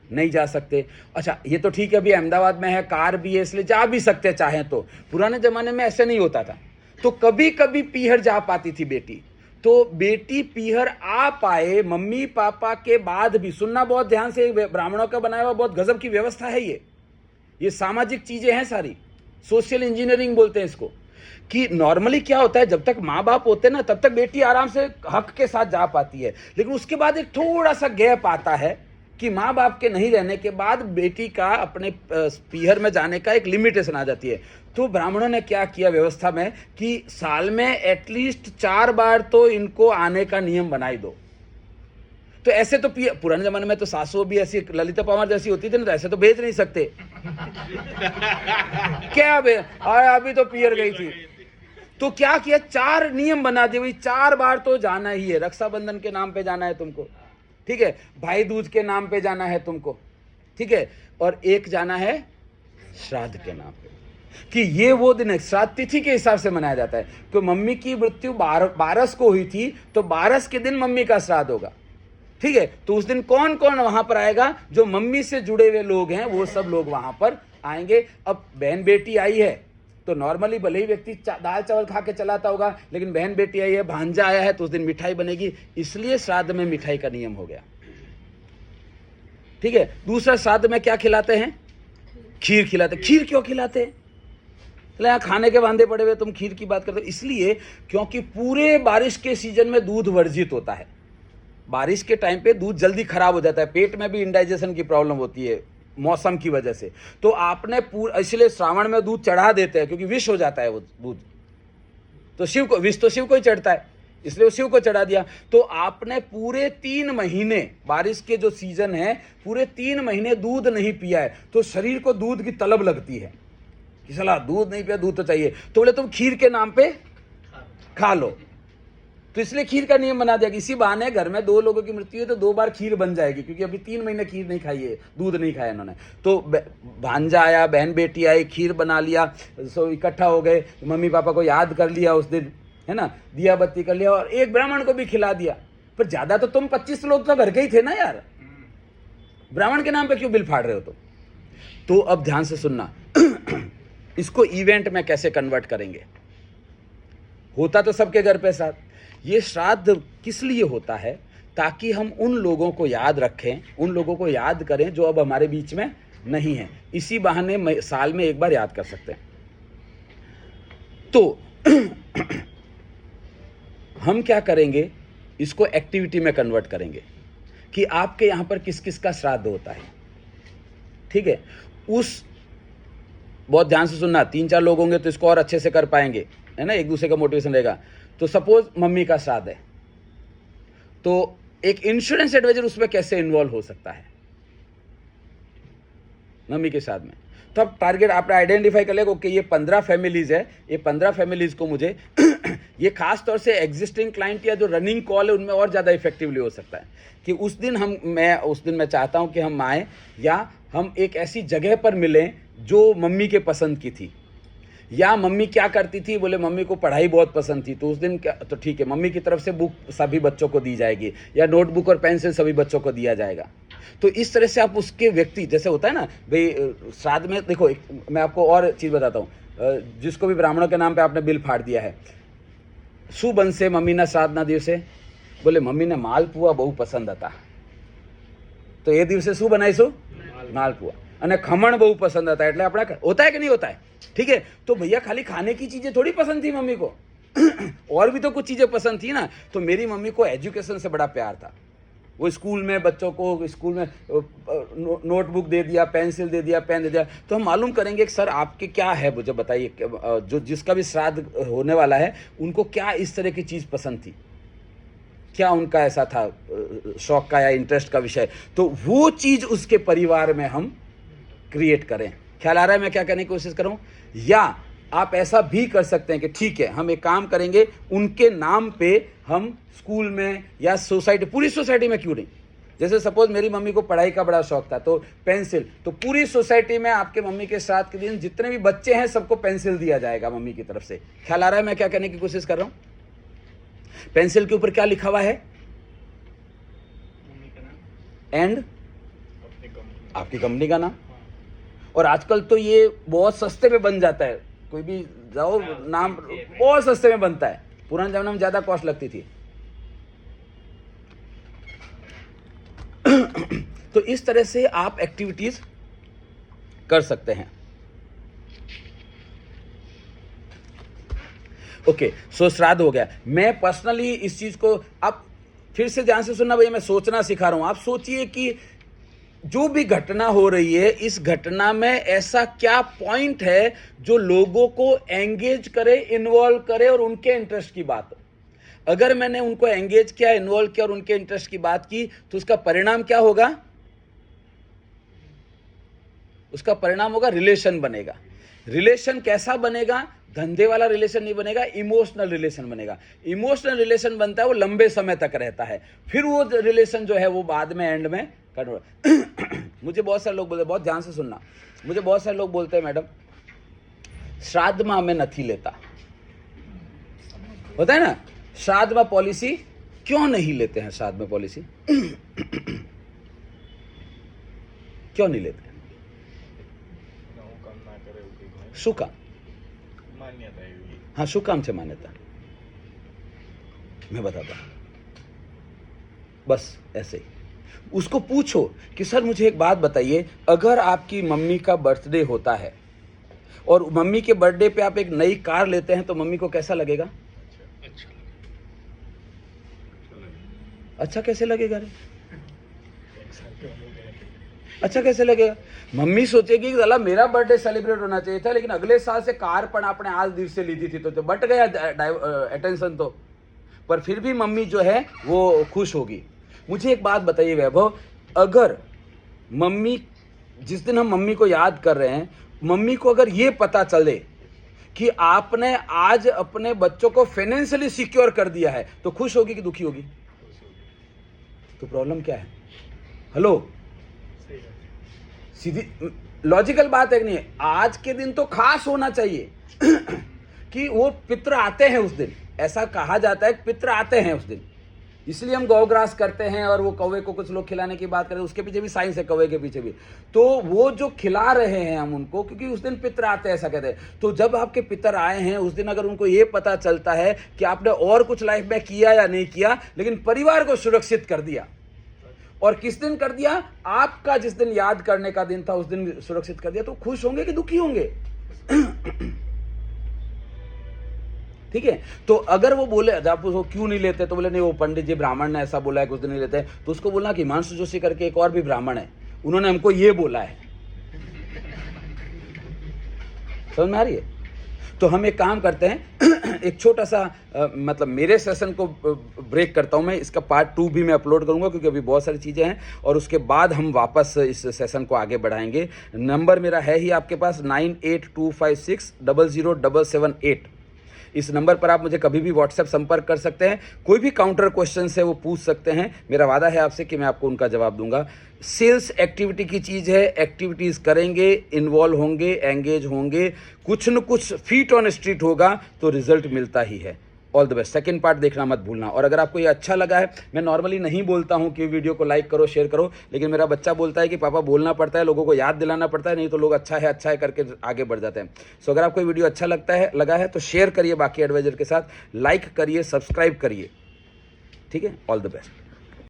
नहीं जा सकते। अच्छा, ये तो ठीक है, अभी अहमदाबाद में है, कार भी है, इसलिए जा भी सकते चाहें तो। पुराने जमाने में ऐसे नहीं होता था, तो कभी कभी पीहर जा पाती थी बेटी। तो बेटी पीहर आ पाए मम्मी पापा के बाद भी, सुनना बहुत ध्यान से, ब्राह्मणों का बनाया हुआ बहुत गजब की व्यवस्था है ये सामाजिक चीजें हैं सारी, सोशल इंजीनियरिंग बोलते हैं इसको। कि नॉर्मली क्या होता है, जब तक माँ बाप होते हैं ना तब तक बेटी आराम से हक के साथ जा पाती है। लेकिन उसके बाद एक थोड़ा सा गैप आता है कि माँ बाप के नहीं रहने के बाद बेटी का अपने पीहर में जाने का एक लिमिटेशन आ जाती है। तो ब्राह्मणों ने क्या किया व्यवस्था में कि साल में एटलीस्ट 4 बार तो इनको आने का नियम बनाई दो। तो ऐसे तो पुराने जमाने में तो सासुओं भी ऐसी ललिता पंवार जैसी होती थी ना, तो ऐसे तो भेज नहीं सकते क्या अभी तो पीहर गई थी। तो क्या किया, 4 नियम बना दिए, 4 बार तो जाना ही है। रक्षाबंधन के नाम पे जाना है तुमको, ठीक है, भाई दूज के नाम पे जाना है तुमको, ठीक है, और एक जाना है श्राद्ध के नाम पे। कि ये वो दिन है, श्राद्ध तिथि के हिसाब से मनाया जाता है। तो मम्मी की मृत्यु 12 को हुई थी, तो 12 के दिन मम्मी का श्राद्ध होगा, ठीक है। तो उस दिन कौन कौन वहां पर आएगा? जो मम्मी से जुड़े हुए लोग हैं वो सब लोग वहां पर आएंगे। अब बहन बेटी आई है तो नॉर्मली भले ही व्यक्ति दाल चावल खा के चलाता होगा, लेकिन बहन बेटी आई है, भांजा आया है, तो उस दिन मिठाई बनेगी, इसलिए श्राद्ध में मिठाई का नियम हो गया, ठीक है। दूसरा, श्राद्ध में क्या खिलाते हैं? खीर खिलाते। खीर क्यों खिलाते हैं? चले यहाँ खाने के वांदे पड़े हुए तुम खीर की बात करते हो। इसलिए क्योंकि पूरे बारिश के सीजन में दूध वर्जित होता है। बारिश के टाइम पे दूध जल्दी खराब हो जाता है, पेट में भी इंडाइजेशन की प्रॉब्लम होती है मौसम की वजह से। तो आपने इसलिए श्रावण में दूध चढ़ा देते हैं, क्योंकि विष हो जाता है वो दूध, तो शिव को, विष तो शिव को ही चढ़ता है, इसलिए वो शिव को चढ़ा दिया। तो आपने पूरे 3 महीने, बारिश के जो सीजन है, पूरे 3 महीने दूध नहीं पिया है, तो शरीर को दूध की तलब लगती है कि साला दूध नहीं पिया, दूध तो चाहिए। तो बोले तुम खीर के नाम पे खा लो, तो इसलिए खीर का नियम बना दिया कि इसी बहाने घर में 2 लोगों की मृत्यु है तो 2 बार खीर बन जाएगी, क्योंकि अभी 3 महीने खीर नहीं खाई है, दूध नहीं खाया इन्होंने। तो भांजा आया, बहन बेटी आई, खीर बना लिया, सो इकट्ठा हो गए, मम्मी पापा को याद कर लिया उस दिन, है ना, दिया बत्ती कर लिया, और एक ब्राह्मण को भी खिला दिया। पर ज्यादा तो तुम 25 लोग तो घर के ही थे ना यार, ब्राह्मण के नाम पे क्यों बिल फाड़ रहे हो? तो अब ध्यान से सुनना इसको इवेंट में कैसे कन्वर्ट करेंगे। होता तो सबके घर पे साथ, ये श्राद्ध किस लिए होता है? ताकि हम उन लोगों को याद रखें, उन लोगों को याद करें जो अब हमारे बीच में नहीं है। इसी बहाने साल में एक बार याद कर सकते हैं। तो हम क्या करेंगे, इसको एक्टिविटी में कन्वर्ट करेंगे कि आपके यहाँ पर किस किस का श्राद्ध होता है। ठीक है, बहुत ध्यान से सुनना, 3-4 लोग होंगे तो इसको और अच्छे से कर पाएंगे, है ना, एक दूसरे का मोटिवेशन रहेगा। तो सपोज मम्मी का श्राद्ध है, तो एक इंश्योरेंस एडवाइजर उसमें कैसे इन्वॉल्व हो सकता है मम्मी के साथ में? तो अब टारगेट आपने आइडेंटिफाई कर लेगा कि ये 15 फैमिलीज है, ये 15 फैमिलीज को मुझे ये खास तौर से एग्जिस्टिंग क्लाइंट या जो रनिंग कॉल है उनमें और ज़्यादा इफेक्टिवली हो सकता है कि उस दिन मैं चाहता हूं कि हम आए या हम एक ऐसी जगह पर मिलें जो मम्मी के पसंद की थी, या मम्मी क्या करती थी, बोले मम्मी को पढ़ाई बहुत पसंद थी, तो उस दिन क्या, तो ठीक है, मम्मी की तरफ से बुक सभी बच्चों को दी जाएगी या नोटबुक और पेंसिल सभी बच्चों को दिया जाएगा। तो इस तरह से आप उसके व्यक्ति, जैसे होता है ना भाई श्राद्ध में, देखो मैं आपको और चीज़ बताता हूँ, जिसको भी ब्राह्मणों के नाम पे आपने बिल फाड़ दिया है, शू बन से मम्मी ने श्राद्ध ना दिवसे, बोले मम्मी ने मालपुआ बहु पसंद था, तो ये दिवसे शू बनाई शू मालपुआ, અને ખમણ બહુ પસંદ હતા, એટલે આપણે होता है कि नहीं होता है? ठीक है, तो भैया खाली खाने की चीज़ें थोड़ी पसंद थी मम्मी को और भी तो कुछ चीज़ें पसंद थी ना। तो मेरी मम्मी को एजुकेशन से बड़ा प्यार था, वो स्कूल में बच्चों को स्कूल में नोटबुक दे दिया, पेंसिल दे दिया, पेन दे दिया। तो हम मालूम करेंगे कि सर आपके क्या है, मुझे बताइए, जो जिसका भी श्राद्ध होने वाला है उनको क्या इस तरह की चीज़ पसंद थी, क्या उनका ऐसा था शौक का या इंटरेस्ट का विषय, तो वो चीज़ उसके परिवार में हम क्रिएट करें। ख्याल आ रहा है मैं क्या करने की कोशिश करूं? या आप ऐसा भी कर सकते हैं कि ठीक है, हम एक काम करेंगे, उनके नाम पे हम स्कूल में या सोसाइटी, पूरी सोसाइटी में क्यों नहीं, जैसे सपोज मेरी मम्मी को पढ़ाई का बड़ा शौक था, तो पेंसिल, तो पूरी सोसाइटी में आपके मम्मी के श्राद्ध के दिन जितने भी बच्चे हैं सबको पेंसिल दिया जाएगा मम्मी की तरफ से। ख्याल आ रहा है मैं क्या करने की कोशिश कर रहा हूँ? पेंसिल के ऊपर क्या लिखा हुआ है? एंड आपकी कंपनी का नाम। और आजकल तो ये बहुत सस्ते में बन जाता है, कोई भी जाओ नाम बहुत सस्ते में बनता है, पुराने जमाने में ज्यादा कॉस्ट लगती थी। तो इस तरह से आप एक्टिविटीज कर सकते हैं। ओके, सो श्राद्ध हो गया। मैं पर्सनली इस चीज को, आप फिर से ध्यान से सुनना भैया, मैं सोचना सिखा रहा हूं। आप सोचिए कि जो भी घटना हो रही है, इस घटना में ऐसा क्या पॉइंट है जो लोगों को एंगेज करे, इन्वॉल्व करे और उनके इंटरेस्ट की बात हो। अगर मैंने उनको एंगेज किया, इन्वॉल्व किया और उनके इंटरेस्ट की बात की, तो उसका परिणाम क्या होगा? उसका परिणाम होगा रिलेशन बनेगा। रिलेशन कैसा बनेगा? धंधे वाला रिलेशन नहीं बनेगा, इमोशनल रिलेशन बनेगा। इमोशनल रिलेशन बनता है वो लंबे समय तक रहता है, फिर वो रिलेशन जो है वो बाद में एंड में कन्वर्ट। मुझे बहुत सारे लोग बोलते, बहुत ध्यान से सुनना, मुझे बहुत सारे लोग बोलते हैं मैडम श्राद्ध में हमें नहीं लेता, होता है ना, श्राद्ध में पॉलिसी क्यों नहीं लेते हैं? श्राद्ध में पॉलिसी क्यों नहीं लेते? શું કામ? हाँ, શું काम છે मान्यता? मैं बताता हूं, बस ऐसे ही उसको पूछो कि सर मुझे एक बात बताइए, अगर आपकी मम्मी का बर्थडे होता है और मम्मी के बर्थडे पे आप एक नई कार लेते हैं तो मम्मी को कैसा लगेगा? अच्छा कैसे लगेगा रे? अच्छा कैसे लगेगा? मम्मी सोचेगी कि साला मेरा बर्थडे सेलिब्रेट होना चाहिए था, लेकिन अगले साल से कार पण आपने आज दिवसे लीधी थी तो बट गया अटेंशन तो, पर फिर भी मम्मी जो है वो खुश होगी। मुझे एक बात बताइए वैभव, अगर मम्मी, जिस दिन हम मम्मी को याद कर रहे हैं, मम्मी को अगर ये पता चले कि आपने आज अपने बच्चों को फाइनेंशियली सिक्योर कर दिया है, तो खुश होगी कि दुखी होगी? तो प्रॉब्लम क्या है? हेलो, सीधी लॉजिकल बात है कि नहीं? आज के दिन तो खास होना चाहिए कि वो पितर आते हैं उस दिन, ऐसा कहा जाता है कि पितर आते हैं उस दिन, इसलिए हम गौग्रास करते हैं और वो कौवे को कुछ लोग खिलाने की बात करें, उसके पीछे भी साइंस है, कौवे के पीछे भी। तो वो जो खिला रहे हैं हम उनको, क्योंकि उस दिन पितर आते हैं ऐसा कहते हैं। तो जब आपके पितर आए हैं उस दिन अगर उनको ये पता चलता है कि आपने और कुछ लाइफ में किया या नहीं किया, लेकिन परिवार को सुरक्षित कर दिया, और किस दिन कर दिया, आपका जिस दिन याद करने का दिन था उस दिन सुरक्षित कर दिया, तो खुश होंगे कि दुखी होंगे? ठीक है। तो अगर वो बोले आप उसको क्यों नहीं लेते, तो बोले नहीं वो पंडित जी ब्राह्मण ने ऐसा बोला है कुछ दिन नहीं लेते, तो उसको बोलना कि हिमांशु जोशी करके एक और भी ब्राह्मण है, उन्होंने हमको ये बोला है। समझ में आ रही है? तो हम एक काम करते हैं, एक छोटा सा मतलब मेरे सेशन को ब्रेक करता हूं मैं, इसका पार्ट 2 भी मैं अपलोड करूंगा क्योंकि अभी बहुत सारी चीज़ें हैं, और उसके बाद हम वापस इस सेशन को आगे बढ़ाएंगे। नंबर मेरा है ही आपके पास 9825600778। इस नंबर पर आप मुझे कभी भी व्हाट्सएप संपर्क कर सकते हैं, कोई भी काउंटर क्वेश्चन है वो पूछ सकते हैं। मेरा वादा है आपसे कि मैं आपको उनका जवाब दूंगा। सेल्स एक्टिविटी की चीज़ है, एक्टिविटीज़ करेंगे, इन्वॉल्व होंगे, एंगेज होंगे, कुछ न कुछ फीट ऑन स्ट्रीट होगा तो रिजल्ट मिलता ही है। All the best. Second part देखना मत भूलना। और अगर आपको ये अच्छा लगा है, मैं नॉर्मली नहीं बोलता हूँ कि वीडियो को लाइक करो, शेयर करो, लेकिन मेरा बच्चा बोलता है कि पापा बोलना पड़ता है, लोगों को याद दिलाना पड़ता है, नहीं तो लोग अच्छा है करके आगे बढ़ जाते हैं। सो अगर आपको वीडियो अच्छा लगा है तो शेयर करिए बाकी एडवाइजर के साथ, लाइक करिए, सब्सक्राइब करिए। ठीक है, ऑल द बेस्ट।